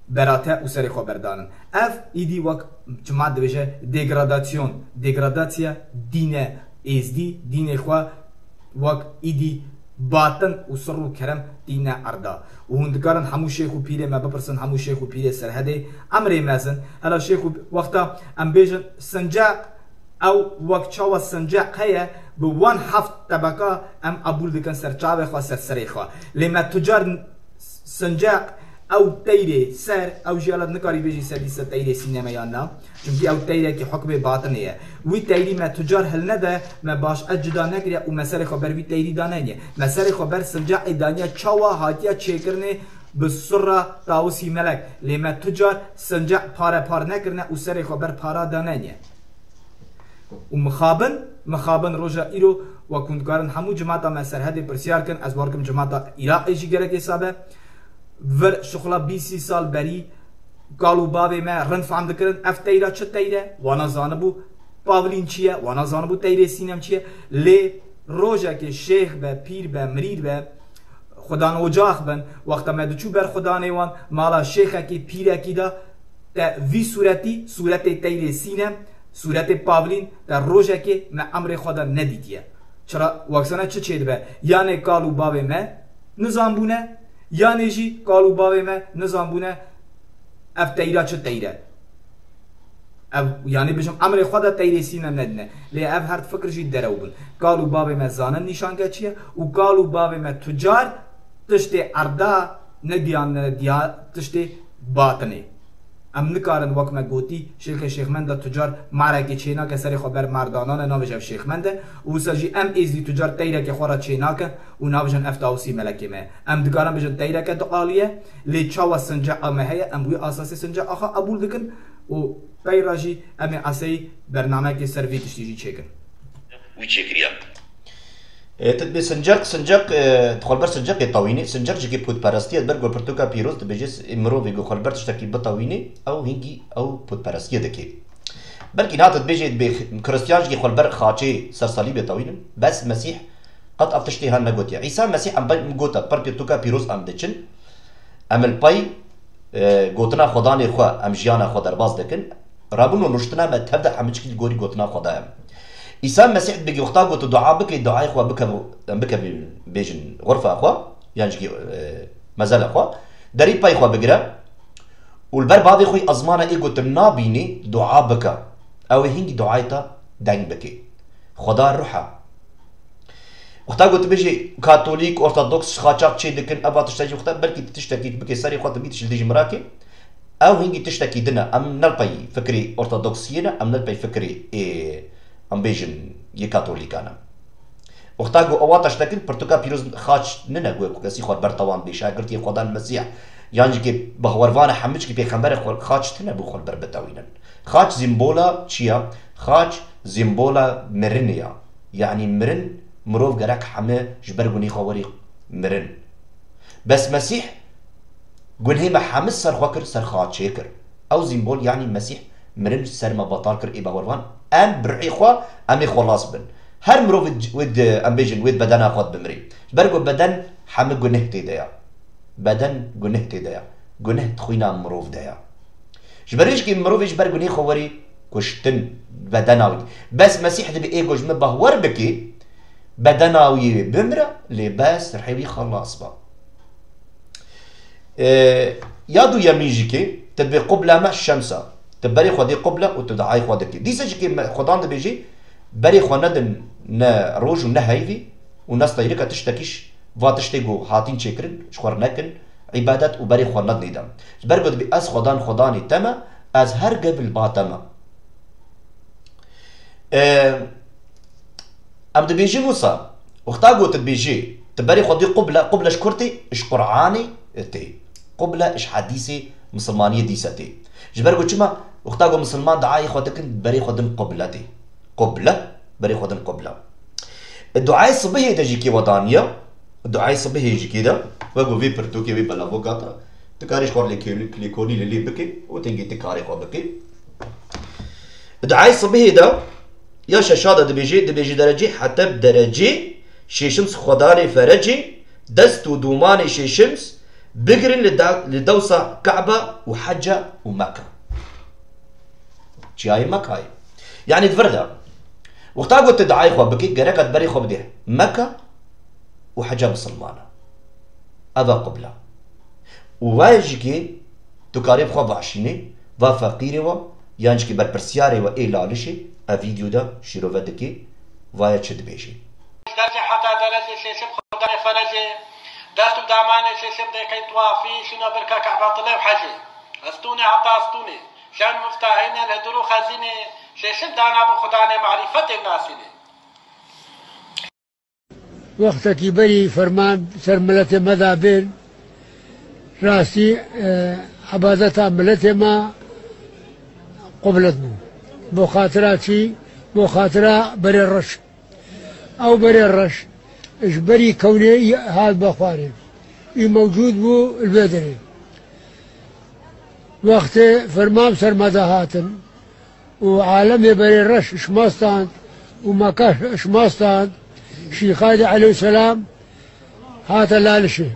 براته و سر خبر دانن اف ایدی وک جماعت دویشه دگراداتیا دین از دین خواه وک ایدی باطن و سر و کرم دین اردا و هندکارن همو شیخ و پیره ما بپرسن همو شیخ و پیره سرهده امر مازن هلا شیخ وقتا ام بیجن سنجاق او وقت چاوا سنجاق هيا بوان هفت طبقه ام ابول دکن سر چاوه خوا سر سریخوا لما تجار سنجاق او تیره سر او جالت نکاری بیجی سر تیره سینما یا نه چونکی او تیره که حکم باطنیه وی تیری ما تجار هل نده ما باش اجدا نکریه و مسر خبر وی تیری دانه مسر خبر سنجاق دانیه چاوا هاتیا چیکرنه بسرعه تاوسی ملک لما تجار سنجاق پار نکرنه و سر خبر پارا دانه و مخابن روزا ایرو و کندکارن همو جماعتا ما سرحد پرسیار کن از بارکم جماعتا عراق ایجی گره که حسابه ور شغلا 20 سال بری قالو بابه ما رند فهم دکرن اف تیرا چه تیره وانا زانبو پاولین چیه وانا زانبو تیره سینم چیه لی روزا که شیخ به پیر به مرید به خدا نوجاخ بن وقتا ما دچو بر خدا نیوان مالا شیخ کی پیر کی دا وی صورت تیره سینم صورت پاولین در روزه که من امر خدا ندیدیه چرا وقتانه چه چید به یعنی کالو باوی من نظام بونه یعنی جی کالو باوی من نظام بونه اف تیرا چه تیره یعنی بجم امر خدا تیری سینه ندنه لی اف هر فکر جی درو بون کالو باوی من زانن نشانگه چیه و کالو باوی من تجار تشتی اردا ندیان تشتی باطنه ام نکارن وقت ما گوتی شیخ منده تجار معرکه چینا که سری خبر مردانان ناوجه شیخ منده و سجی ام ایزی تجار تیره که خورا چینا که و ناوجن افتاوسی ملکی ما ام دکارن بجن تیره که دقالیه لی چاوا سنجا امه هیا ام بوی اساسی سنجا آخا قبول دکن و تیراجی ام اسی برنامه که سروی تشتیجی چیکن ويتشكريا تدبي سنجاق تخلبر سنجاق طاويني سنجاق جيكي بود باراستيا برغو برتوكا بيروز تبجس امرو فيغو خلبر تشتكي بطاويني او هينجي او بود باراستيا دكي بلكي نات تبجي بكريستيان جيكي خلبر خاچي سرسالي بطاويني بس مسيح قد افتشتي هان نغوتيا عيسى مسيح ام مغوتا برتوكا بيروز ام دچن امل باي غوتنا خداني خو ام جيانا خو درباز دكن رابونو نشتنا ما تبدا حمچكي غوري غوتنا خدايا عيسى المسيح بيجي وقتها قلت دعاء بك دعاء اخوه بك بيجن غرفه اخوه يعني جي مازال اخوه دري باي اخوه بقرا والبر بعض اخوي ازمانه اي قلت نابيني دعاء بك او هينجي دعايتا داين بك خدا الروحه وقتها قلت بيجي كاثوليك اورثودوكس خاچاق شي دكن ابا تشتكي وقتها بلكي تشتكي بك سري اخوه تبي تشلدي مراكي او هينجي تشتكي دنا ام نلبي فكري اورثودوكسينا ام نلبي فكري ام بيجن يكاثوليكانا وقتا جو اواتش تكن برتوكا بيروز خاش ننغو كسي خور برتوان بشاغرت خدا المسيح يعني كي بهورفانا حمج كي بيغمبر خاش تنبو خور بربتاوينن خاش زيمبولا تشيا خاش زيمبولا مرنيا يعني مرن مروف غراك حمه جبرغوني خوري مرن بس مسيح قول ما حمس سر خوكر سر خاش شيكر او زيمبول يعني مسيح مرن سر ما بطالكر اي بهورفان ام برعي خوا امي خلاص بن هر مروف ود امبيجن ود بدن اخذ بمري برغو بدن حم جنه تيدايا بدن جنه تيدايا جنه تخوينا مروف دايا جبريش كي مروف جبر جنه خوري كشتن بدناوي بس مسيح دبي ايجو جم بهور بكي بدناوي بمره لباس رحيوي خلاص با يادو يميجيكي تبي قبله مع الشمسه تبري خدي قبله وتدعي خدك دي سجكي خدان ده بيجي بري خندن نا روج ونا هيفي والناس طيركه تشتكيش فاتشتيغو هاتين شكرن شخور نكن عبادات وبري خند نيدم برغد بي از خدان خداني تما از هر قبل باتما ام ده بيجي موسى وقتا قلت بيجي تبري خدي قبله شكرتي اشقرعاني تي قبله اش حديثي مسلمانيه ديستي جبرغو چما وقتا مسلمان دعاء خدكن بري خدن قبلتي قبله بري خدن قبله الدعاء الصبح تجيكي ودانيا الدعاء الصبح يجي كده وقو في برتوكي في بلافوكاتا تكاريش خور ليكوني للي بكي وتنجي تكاري خور بكي الدعاء الصبح ده يا شاشاده دبيجي درجي حتى بدرجي شيشمس خداني فرجي دست ودوماني شيشمس بقرن لدوسة كعبة وحجة ومكة شي هاي مكة هاي يعني تفردا وقتا قلت دعاي خو بكي قرقت بري خو بديه مكة وحجة مسلمانة هذا قبلة وواجكي تكاريب خو بعشيني وفقيري و يانجكي بربرسياري و إيلالشي فيديو ده شيرو ودكي وايا تشد بيجي حتى درجة سيسب خداني فرجي دستو داماني سيسب دي كي توافي شنو بركا كعبة طلع وحجي استوني حتى استوني شان مفتاحين الهدرو خزيني سيسب دانا بخداني معرفة الناسيني وقت کی بری فرمان سر ملت مذابین راسي عبادتا ملت ما قبلت بو خاطراتي بو خاطرة بري الرش او بري الرش اش بري كوني هذا بخاري موجود بو البدري وقت فرمان سر مذاهاتن وعالم بري الرش شماستان ومكاش شماستان شيخادي عليه السلام هذا لا شيء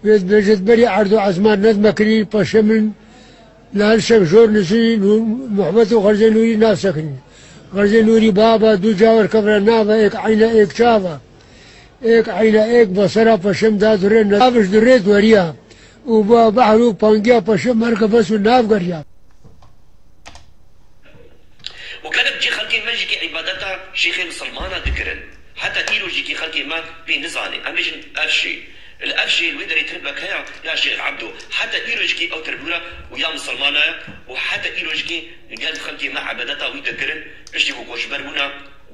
بيجد بري عرضو عزمان ند مكري بشمل لانشك جور نسي محبت وخرجي نوري ناس سكني خرجي نوري بابا دو جاور كبر نابا ايك عينا ايك شافا ايك عينا ايك بصرا بشم دا درين نابش دريت وريا وبحرو بانجيا بشم مركب بس وناف قريا وكان بجي خلقي ما جيكي عبادتها شيخي مسلمانة ذكرن حتى إيرو جيكي خلقي ما بنزاني أميجن أفشي الأفشي الويدر يتربك هيا يا شيخ عبدو حتى إيرو جيكي أو تربورة ويا مسلمانة وحتى إيرو جيكي قال خلقي ما عبادتها ويذكرن اشتي كوكوش بربونا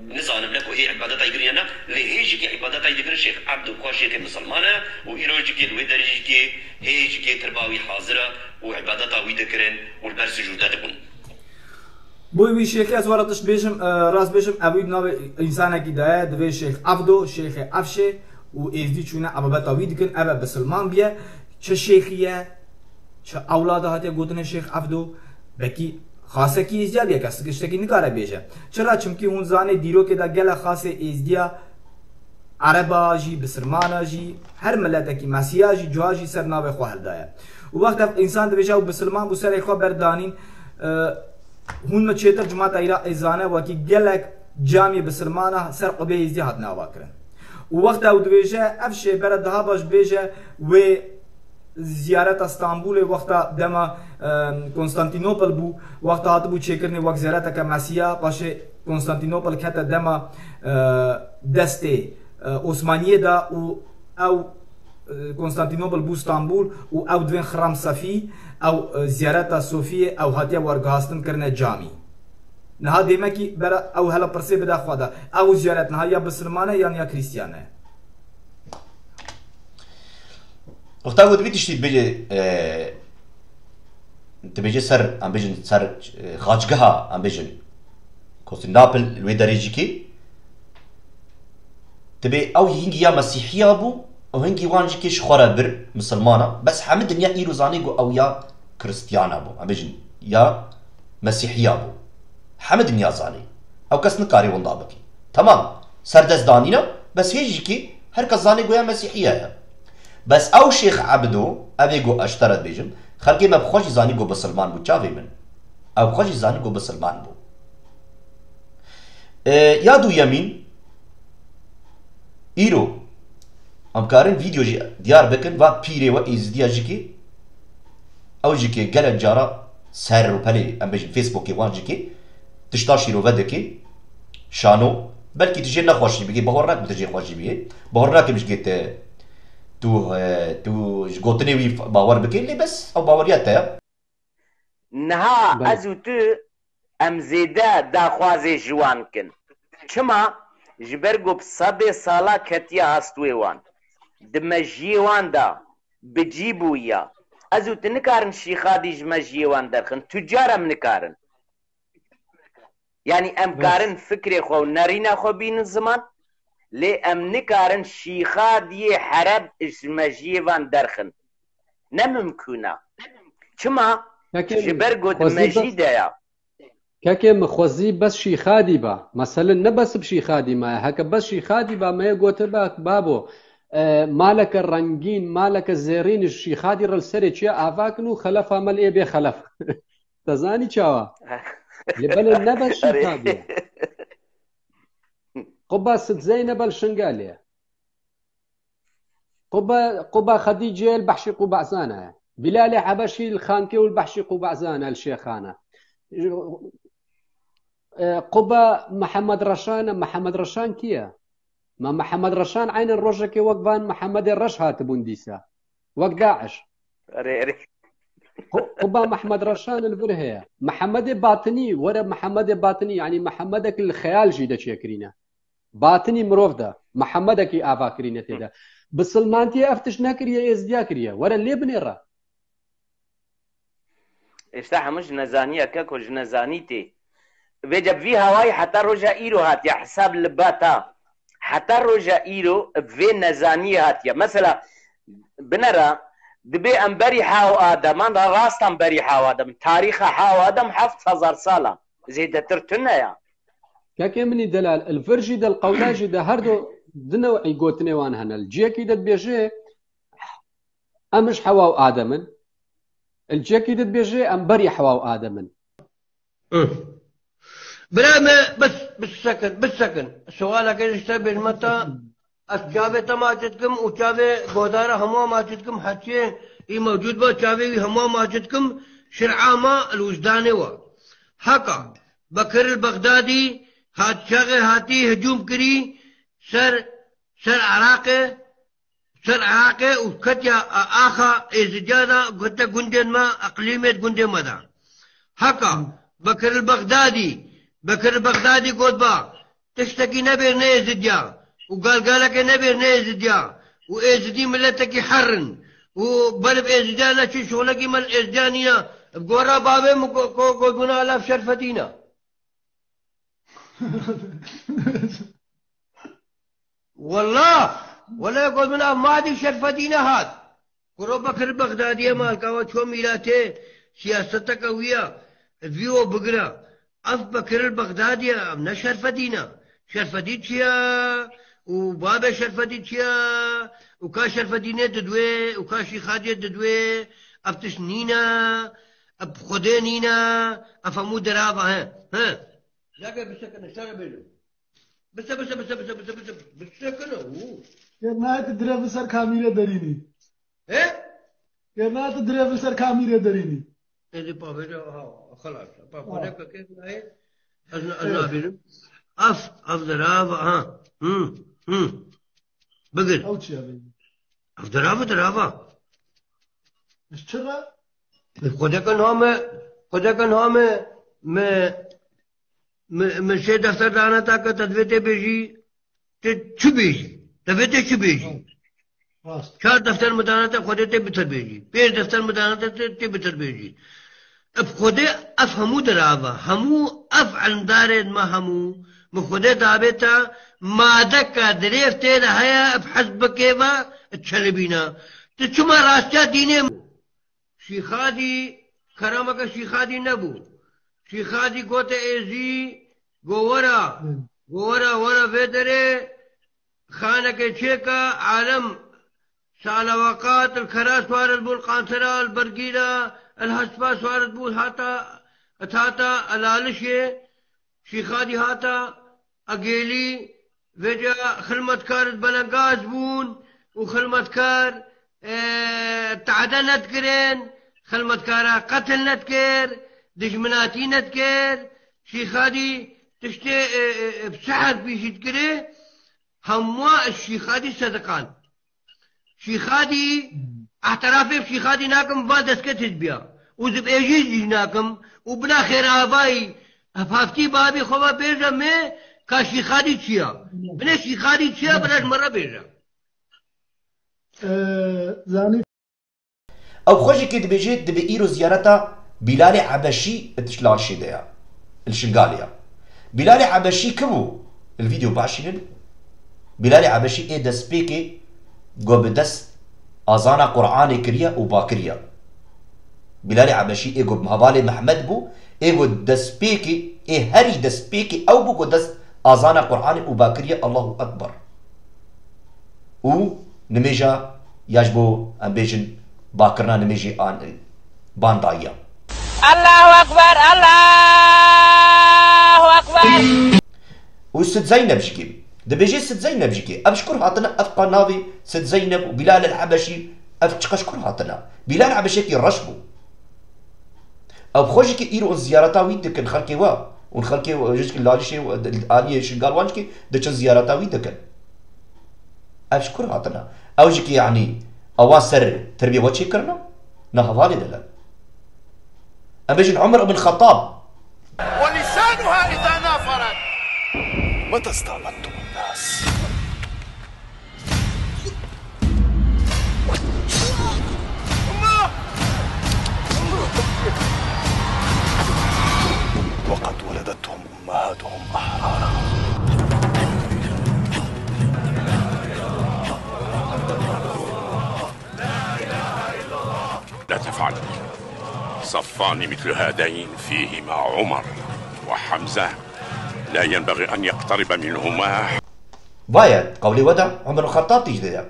نزانم لك وهي عبادتها يقرينا لهي جيكي عبادتها يذكرن شيخ عبدو كوا شيخي مسلمانة وإيرو جيكي الويدر جيكي هي جيكي ترباوي حاضرة وعبادتها ويذكرن والبر سجودات بون بوی وی شیخی از وراتش بیشم راست بیشم ابوید ناو انسان کی دایه دوی شیخ عبدو شیخ افشه و ایزدی چونه ابا بتاوید کن ابا بسلمان بیه چه شیخیه چه اولاد هاتی گوتن شیخ عبدو بکی خاصه کی ایزدیا بیه کسی کشته کی نکاره بیشه چرا چمکی اون زانه دیرو که دا گل خاصه ایزدیا عربا جی بسلمان جی هر ملت کی مسیحا جی جوا جی سر ناو خواه دایه و وقت انسان دویجا و بسلمان بو سر خواه بردانین هون مچێتر جماعت ئەیزانە وەکی گەلێک جامی بسلمانە سەر قوبێ ئیزدی هات ناواکردن و وەختە و دوێژە ئەف شێبەرە دەها باش بێژە وێ زیارەتە ستانبولێ وەختە دەمە کۆنستانتینۆپل بوو وەختە هاتبوو چێکردنی وەک زیارەتەکە مەسیحا پاشێ کۆنستانتینۆپل کەتە دەمە دەستێ ئۆسمانیەدا و ئەو کۆنستانتینۆپل بوو ستانبول و ئەو دوێن خڕام سەفی او زیارت صوفیه او هاتیه ورگاستن کرنه جامی نها دیمه کی برا او هلا پرسه بدا خواده او زیارت نها یا بسلمانه یا کریستیانه وقتا بود بیتشتی بجه تبجه سر ام بجن سر خاجگها ام بجن كونستانتينوبل الوي دريجي كي تبي او هنگي يا مسيحيه ابو او هنگي وانجي كي شخوره بر مسلمانه بس حمد دنيا ايرو زانيغو او يا كريستيان ابو ام بجن يا مسيحيه ابو حمد دنيا زاني او كس نكاري وندابكي تمام سردس دانينا بس هيجي كي هر كس زانيغو يا مسيحيه بس او شيخ عبدو ابيغو اشترت بيجم خلقي ما بخوش زانيغو بسلمان بو تشافي من او بخوش زانيغو بسلمان بو يادو يمين ايرو ام كارن فيديو جي ديار بكن و بيري و ازديا جيكي او جيكي قال جارا سر و بلي ام بيجن فيسبوك وان جيكي تشتاشي رو ودكي شانو بلكي تجي نخوشي بيجي بهورك بتجي خوشي بيجي بهورك مش جيت تو جوتني وي باور بكين لي بس او باوريات نها ازوت ام زيدا دا خوازي جوان كن چما جبرگو بصبي سالا كتيا هستويوان دمجيوان دا بجيبويا ازوت نكارن شيخادي جمجيوان درخن تجارم نكارن يعني ام كارن فكري خو نارينا خو بين الزمان لي ام نكارن شيخادي حرب جمجيوان درخن نممكنه چما جبرگو دمجي دايا كاكي مخوزي بس شي خادي با مثلا نبس بشي خادي ما هكا بس شي خادي با ما يقول باك بابو مالك الرنجين مالك الزيرين الشي خادي رلسري شيا افاكنو خلف عمل ايه بي خلف تزاني شاوا يبل نبس شي خادي قبا ست زينب الشنقالية قبا خديجة البحشي قبا زانا بلال حبشي الخانكي والبحشي قبا زانا الشيخانة قبا محمد رشان كيا ما محمد رشان عين الرجكي وقفان محمد الرش هاتبون ديسا وق داعش قبا محمد رشان الفرهية محمد باطني ورا محمد باطني يعني محمدك الخيال جيدا شاكرينا باطني مروفدا محمدك افاكرينا تدا بسلمانتي افتش ناكريا ازديا كريا ورا اللي بنيرا اشتاح مش نزانية كاكو جنزانيتي بيجب في هواي حتى رجا ايرو هاتيا حساب لباتا حتى رجا ايرو في نزانية هاتيا مثلا بنرى دبي امبري حاو ادم انا راست امبري حاو ادم تاريخ حاو ادم 7000 سالة زيدا ترتنا يا كاكي مني دلال الفرجي دا القولاجي دا هردو دنوعي قوتني وان هنا الجيكي دا بيجي امش حواو ادمن الجيكي تبيجي ام بري حواو ادمن بلا ما بس بالسكن سؤالك ايش تبي متى الشافي تماجدكم وشافي غودارة هموا ماجدكم حكي اي موجود با شافي هموا ماجدكم شرعاما الوجداني و حقا بكر البغدادي هات شاغي هاتي هجوم كري سر عراقي وكتيا آخا إزجادا قلت قندين ما أقليمية قندين ماذا حقا بكر البغدادي قلت با تشتكي نبير نيزديا وقال لك نبير نيزديا وإزدي ملتك يحرن وبلب إزدانا شي شغلك مال إزدانية بقورا بابي قلنا ألاف شرفتينا والله ولا يقول من ما عاد شرفتينا هاد قرو بكر البغدادية مالكا وشو ميلاته سياستك قوية فيو بقرا اف بكر البغدادية من شرفتينا شرفتيتشيا وبابا شرفتيتشيا وكا شرفتينا تدوي وكا شيخادية تدوي افتشنينا ابخدينينا افهمو درابة ها لاقي بسكن اشتغل بينه بس ما تدري بسر كاميرا دريني ايه ما تدري بسر كاميرا دريني ايه بابا خلاص بابا كيف هاي النابين اف درافا ها بقل او شي ابي اف درافا اشتغل خدا كان هم مشي دفتر دانا تاكا تدويته بيجي شو بيجي دفتر شو بيجي چار دفتر مدانا تا خودته بتر بيجي پيش دفتر مدانا تا بتر بيجي اب خوده افهمو دراوا همو افعل دارد ما همو مخوده دابتا مادكا دريفته لهيا بحسب كيفا تشلبينا تشما راستا دينه شيخادي كرامك شيخادي نبو شيخادي قوت ايزي ورا فيدري خانك تشيكا عالم سالوقات الكراس وارد بول قانسرا البرقيرة الهسباس وارد بول هاتا الالشي شيخادي هاتا اقيلي فيجا خلمتكار بلنقاز بون وخلمتكار تعدى نتكرين خلمتكارا قتل نتكر دجمناتي نتكر شيخادي تشتي بسحر بيش تكري هموا الشيخادي صدقان شيخادي اعترافي بشيخادي ناكم بعد سكتت بيا وزب ايجيز ناكم وبنا خير اباي هفافتي بابي خوبا بيجا مي كشيخادي تشيا بنا شيخادي تشيا بلاش مرة بيجا زاني او خوشي كي دبيجيت دبي ايرو زيارتا بلال عبشي اتشلاشي ديا الشنغاليا بلال عبشي كبو الفيديو باشين بلال عبشي ايه دسبيكي جو بدس اذانا قرآن كريا وباكريا بلال عبشي ايه جو بمهبالي محمد بو ايه جو دسبيكي ايه هري دسبيكي او بو جو دس اذانا قرآن وباكريا الله اكبر و نميجا يجبو امبيجن باكرنا نميجي ان باندايا الله أكبر الله أكبر وست زينب شكي دبيجي ست زينب شكي أبشكر هاتنا أفقى ناضي ست زينب وبلال العبشي أفشكر هاتنا بلال العبشي كي رشبو أو خوشي إيرو الزيارتا ويدكن خلقي وا ونخلقي جزك اللالشي والآلية شنقال وانشكي دكن زيارتا ويدكن أبشكر هاتنا أو جكي يعني أواسر تربية وشي كرنا نهضالي دلال أبيجن عمر بن الخطاب ولسانها إذا نافرت متى استعبدتم الناس؟ وقد ولدتهم أمهاتهم أحرارا لا تفعل صفان مثل هذين فيه مع عمر وحمزة لا ينبغي أن يقترب منهما. بايد قولي ودع عمر الخطاب تجديد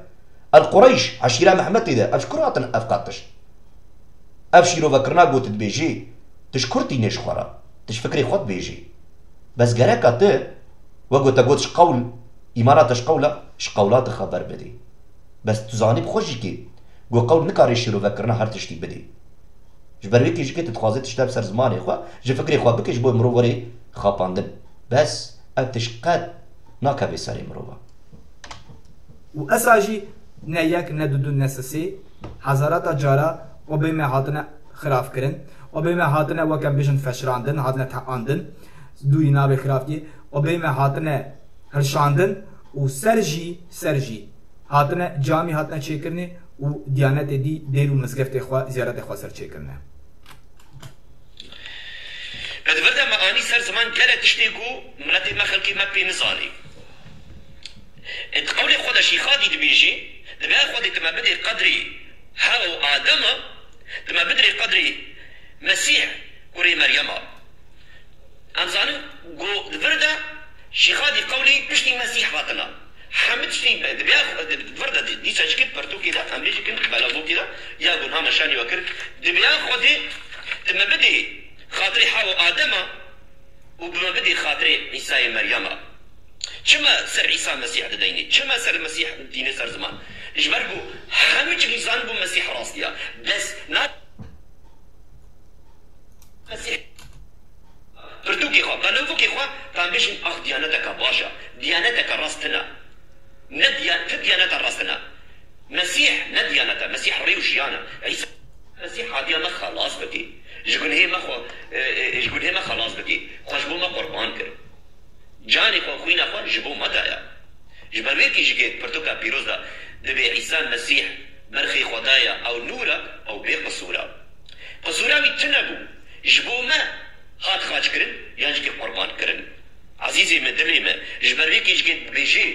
القريش عشيرة محمد تجديد أشكرها أفقاتش اف شیروڤکirina got dibêjî tiş kurtî nêş xwara tiş fikrê xwe dibêjî bes gereka te we got te got ji qewl îmana te ji qewla ji qewla te xeber bidî bes tu zanî bi xwe jî kê got qewl nikarê şîrovekirina her tiştî bidî ji ber wê kê jî kê tu dixwazî tişte bi ser zimanê xwe ji fikrê xwe bike ji bo mirov werê xapandin bes ev tiş qet nakeve serê mirova و اسا جی نه یک نه دو نه سه هزارات جارا و به ما هاتنه خراف کرن و به ما هاتنه وکم بیشن فشراندن هاتنه تعاندن دوی ناب خرافتی و به ما هاتنه هرشاندن و سرجی هاتنه جامی هاتنه چیکرنه و دیانت دی دیرو مزگفت خوا زیارت خوا سر چیکرنه ادورده ما آنی سر زمان گله تشتیگو ملتی ما خلقی ما بی نزانی قولي خدا شيخادي دبيجي دبي خدي تما بدري قدري هاو آدم تما بدري قدري مسيح كوري مريم أنزانو جو دبردا شيخادي قولي بشتي مسيح باطنا حمدشتي دبي دبردا دي تشكيت برتو كده أمريكي كنت بلافو كده يا قول هما شاني وكر دبي خدي تما بدري خاطري هاو آدم وبما بدري خاطري عيسى مريم چما سر عيسى مسيح ديني چما سر مسيح ديني سر زمان اجبرگو همه چی انسان بو مسيح راستيا بس نا مسيح پرتوكي خوا بلوكي خوا تامبيشن اخ ديانتك باشا ديانتك راستنا ديانتك راستنا مسيح نديانته مسيح ريوشيانا عيسى مسيح عادي ما خلاص بكي جكون هي ما خلاص بكي خوش بو ما قربان كر جاني خو خوينا خو جبو مدايا جبروي كي جيت برتوكا بيروزا دبي عيسى المسيح مرخي خدايا او نورا او بي قصورا قصوراوي تنبو جبو ما هات خاج كرن يانجي قربان كرن عزيزي مدري ما جبروي كي جيت بيجي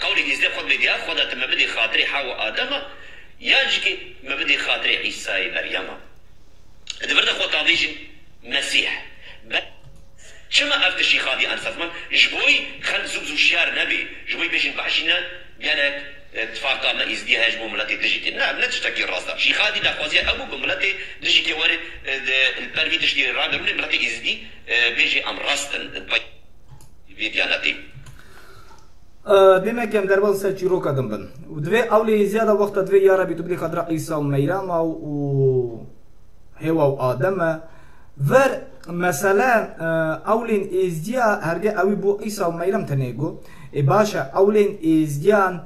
قولي يزدي خد بدي خدا تما بدي خاطري حوا ادم يانجي ما بدي خاطري عيسى مريم دبردا خو طاضيجن مسيح شما افتشي خادي انسفمان جبوي خل زوج شيار نبي جبوي بيجن بعشينا قالك اتفاقا ما ازديها جبو ملاتي دجيتي نعم لا تشتكي راسها شي خادي داخوازي ابو بملاتي دجيتي ورد البرفي تشتي رادر من ملاتي ازدي بيجي ام راستن فيدياناتي ديما كان دربال سر چيرو قدم بن ودوي اولي زياده وقت دوي يا ربي تبلي قدر عيسى وميرام و هوا وادم ور مثلا اولين ازديا هرجه اوي بو عيسى وميرام تنيجو باشا اولين ازديان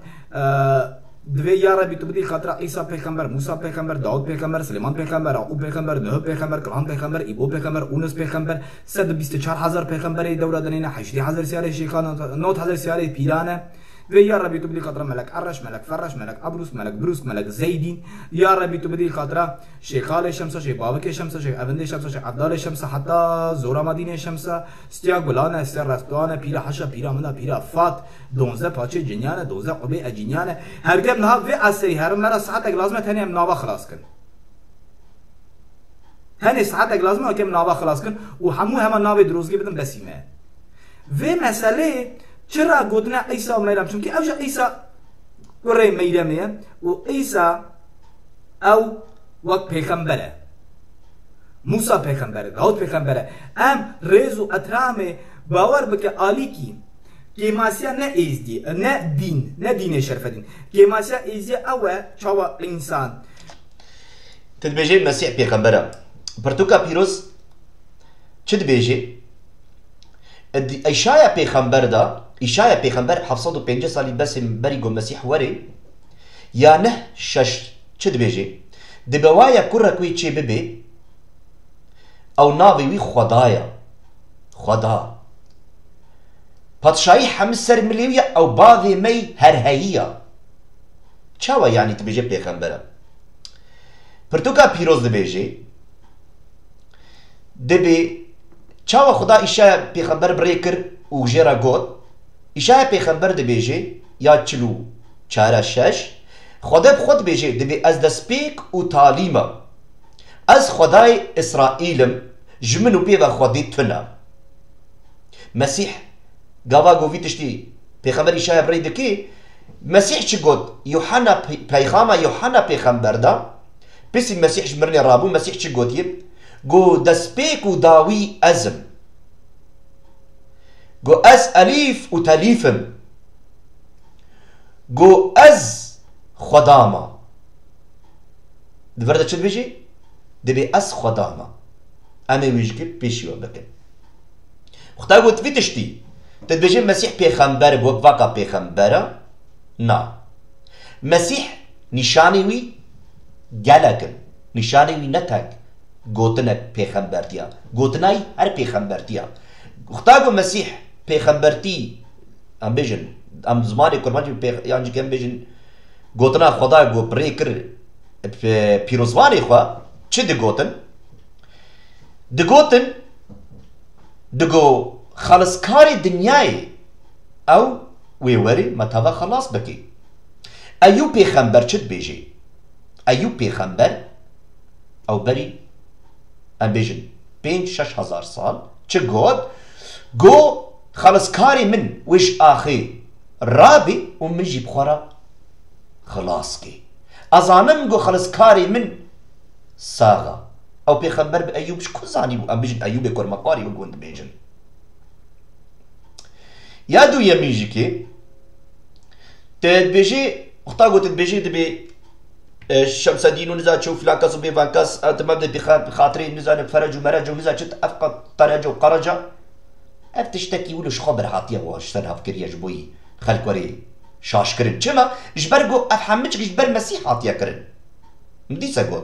دوی یا ربی تو بدی خاطر عیسی پیغمبر، موسی پیغمبر، داود پیغمبر، سلیمان پیغمبر، یعقوب پیغمبر، نوح پیغمبر، کلام پیغمبر، ایبو پیغمبر، اونس پیغمبر، 124,000 پیغمبر دوره دنینا، 80,000 سیاره شیخان، 9,000 سیاره پیرانه. دوی یا ربی تو بدی خاطر ملک عرش، ملک فرش، ملک ابروس، ملک بروس، ملک زیدین. یا ربی تو بدی خاطر شیخال شمس، شیخ بابک شمس، شیخ ابند شمس، شیخ عبدال شمس، حتی زورا مدینه شمس، استیا گلان، استیا رستوان، پیرا حشا، پیرا منا، پیرا فات، 12 پاچه جنیانه، 12 قبه اجنیانه. هرگب نه و اصلی هر مرا ساعتك لازمه تاني هم ناوا خلاص کن. هني ساعتك لازمه که ناوا خلاص کن و همو همان ناوی دروزگی بدن بسیمه. و مسئله چرا گفتن عیسی و میرم؟ چون که اوجا عیسی قره میرمیه و عیسی او وقت پیغمبره، موسی پیغمبره، داود پیغمبره. ام ریز و اطرام باور بکه عالی کی کیماسیا نه ازدی نه دین شرف دین کیماسیا ازدی اوه چاوا انسان تدبيجي مسيح بيغمبرا برتوكا بيروز چد بيجي ايشايا بيغمبر دا ايشايا بيغمبر 750 سالي بس بريغو مسيح وري يا نه شش چد بيجي دبوايا كركوي چي ببي او ناوي وي خدا پادشاهی همسر ملیویه او باوی می هرهیه چاوا یعنی تبیجه پیغمبره پرتوکا پیروز دبیجه دبی چاوا خدا ایشای پیغمبر بریکر و جیرا گود ایشای پیغمبر دبیجه یا چلو چاره شش خدا بخود بیجه دبی از دسپیک و تعلیمه از خدای اسرائیلم جمنو پیوه خودی تنه مسیح گاوا گویی تشتی پیغمبر ایشای برای دکی مسیح چی گفت؟ یوحنا پیغام یوحنا پیغمبر دا بس المسيح جمرني رابو مسيح چه گوتیم گو دسپیک و داوی ازم گو از الیف و تلیفم گو از خداما دفرده چه بيجي دبي از خداما انا ويجي بيشيو بكن وقتا قلت في تشتي تدبيجي مسيح بيخنبر بوك واقع بيخنبره نا مسيح نشاني وي جالكن نشاني وي نتاك قوتنك بيخنبرتيا قوتناي هر بيخنبرتيا وقتا قلت مسيح بيخنبرتي ام بيجن ام زماني كرمانجي يعني كم بيجن قوتنا خدا قو بريكر پیروزوانی خوا چه دگوتن؟ دگوتن دگو خالصکاری دنیای او ویوری متاوا خلاص بکی ایو پیغمبر چه بیجی؟ ایو پیغمبر او بری ام بیجن 5-6 سال چه گوت؟ گو خالصکاری من وش آخی رابی و من جی بخورا خلاص کی ازانم گو خلصکاری من ساغا او پیغمبر به ایوب شکو زانی بو ام بیجن ایوب کرمکاری بگوند بیجن یادو یمیجی که تید بیجی اختا گو تید بیجی دبی شمس دینو نزا چو فلان کس و بیوان کس تمام دی بخاطری نزا فرج و مرج و نزا چت افقا طرج و قرجا افتشتکی ولوش خبر حاطیه واشتن هفکریه جبوی خلق وری شاش کرن چما جبر گو افهمچ جبر مسیح هاتیا کرن مدیسا گو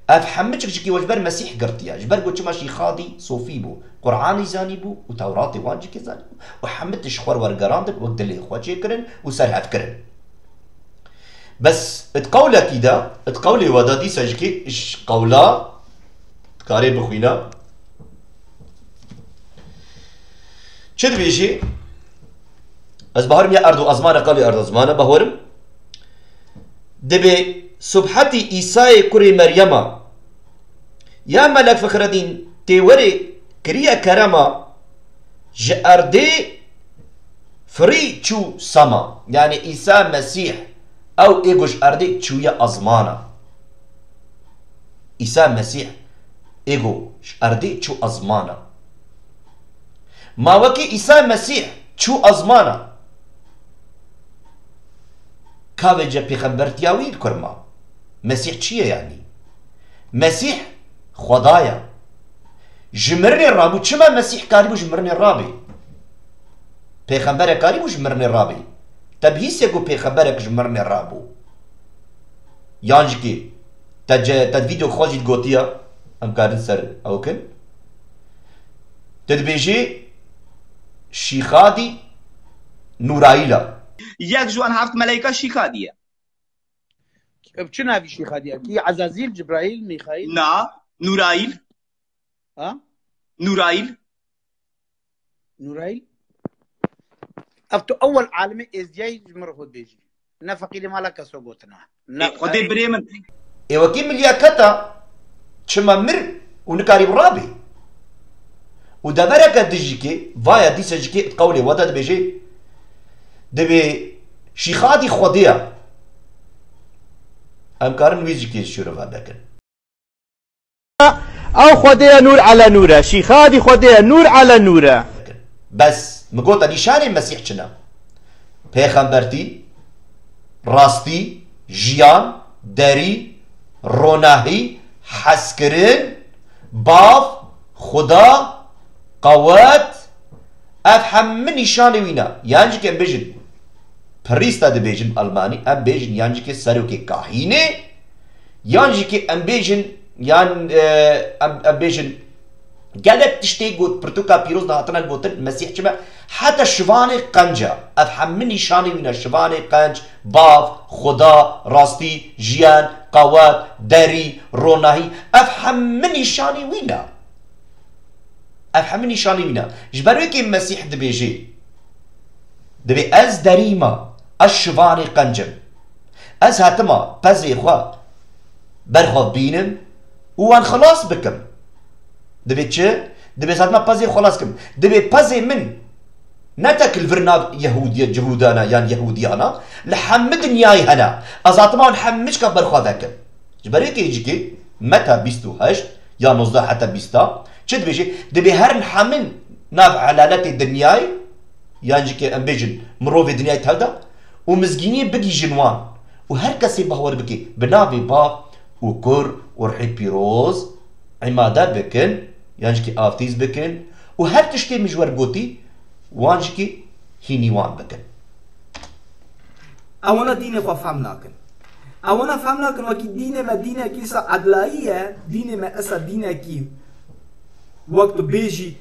افهمچ کی وجبر مسیح قرتیا جبر گو چما شي خادي صوفي بو قرآني زاني بو وتوراتي واجي كي زاني بو وحمد شخور ورقراندك وقت اللي اخواتي كرن وسرهات كرن بس اتقولا كده اتقولي ودادي سجكي اش قولا تكاري بخوينا چد بيجي از بهارم يا أرض أزمانة قالوا أرض أزمانة بهارم دبي سبحتي إيساي كري مريم يا ملك فخر الدين توري كريا كرما جأردي فري تشو سما يعني إيسا مسيح أو إيجوش أردي تشو يا أزمانة إيسا مسيح إيجوش أردي تشو أزمانة ما وكي إيسا مسيح تشو أزمانة كافجا بيغمبرتياوي الكرما مسيح چيه يعني مسيح خدايا جمرني الرابو چما مسيح كاريبو جمرني الرابي بيغمبر كاريبو جمرني الرابي تبهيس يقو بيغمبرك جمرني الرابو يانجكي تد فيديو خوجي تقوتيا ام كارن سر اوكن تدبيجي شيخادي نورائيلا یک جوان هفت ملائكه شيخاديه بچه ناوی شيخاديه كي عزازيل جبرائيل ميخائيل نا نورائيل ها نورائيل افتو اول عالمي ازجاي جمر خود بيجي نفقي لي مالك سوغوتنا خدي بريمن ايوا كي مليا كتا چما مر ونكاري برابي ودبرك دجيكي فايا ديسجيكي قولي ودد بيجي دبي شيخادي خوديا ام كارن ويجيكي شورفا بكن او خوديا نور على نوره شيخادي خوديا نور على نوره بس مقوطة نشان المسيح چنا پیغمبرتي راستي جيان داري روناهي حسكرين باف خدا قوات افهم من نشان وينا يعني كم بيجن بريستا دي بيجن ألماني ام بيجن يعني كي سارو كي كاهيني يعني كي ام بيجن يعني ام بيجن قالت تشتي قوت برتوكا بيروز نهاتنا قوتن المسيح جمع حتى شفاني قنجة افهم من نشاني وينا شفاني قنج باف خدا راستي جيان قوات داري روناهي افهم من نشاني وينا افهمني شاني وينا جبروي كي المسيح دبيجي دبي از دريما الشفاني قنجم از هاتما بزي خوا برخوف بينم وان خلاص بكم دبي چه دبي هاتما بزي خلاص كم دبي بزي من نتاك الفرناب يهودية جهودانا يعني يهوديانا لحمد نياي هنا ازاتما نحمش كبرخوا ذاكم جبريت يجيكي متى 28 يا 19 حتى 20 چه دبيجي دبي هر حمل ناف علالات الدنياي يانجيكي ام بيجن مروف الدنياي تهدا ومزجيني بقي جنوان وهر كسي بهور بكي بنافي با وكور ورحي بيروز عمادا بكن يانجيكي افتيز بكن وهر تشتي مجور قوتي وانجيكي هينيوان بكن اونا دين خو فهمناكن اونا فهمناكن وكي دين ما دين كيسا عدلائيه دين ما اسا دين كي وقت بيجي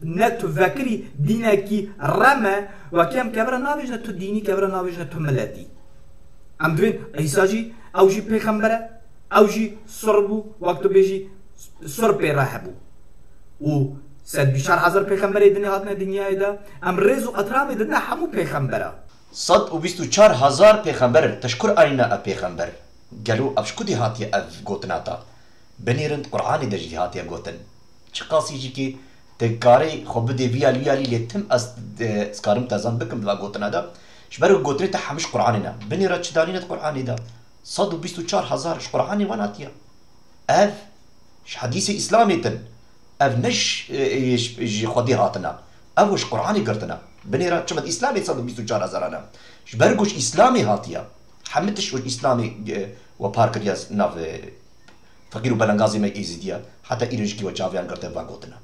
نتو فكري دين كي رمى وكام كبر نافج نتو ديني كبر نافج نتو ملتي ام دوين عيساجي او جي پیغمبره او جي صربو وقت بيجي صربي راهبو و سد بشار حزر پیغمبره دنيا هاتنا دنيا دا ام ريزو اطرام دنا همو پیغمبره 124,000 پیغمبر تشکر آینا پیغمبر گلو افشکودی هاتیه اف گوتناتا بنیرند قرآنی دجی هاتیه گوتن چه قاسی جی که تکاری خوب دی ویالی لیتم از سکارم تازان بکم دوا گوتنادا شبرو گوتنی تا همش قرآنینا بنیرد چدانینت قرآنی دا 124,000 قرآنی واناتیه اف حدیث اسلامی تن اف نش جی خودی هاتنا اوش قرآنی گرتنا بنيرا شمت اسلامي صدق 24,000 انا شبرقوش اسلامي هاتيا حمتش اسلامي وباركر ياس ناف فقير بلنغازي ما ايزيديا حتى ايرجكي وجافيان قرتن فاغوتنا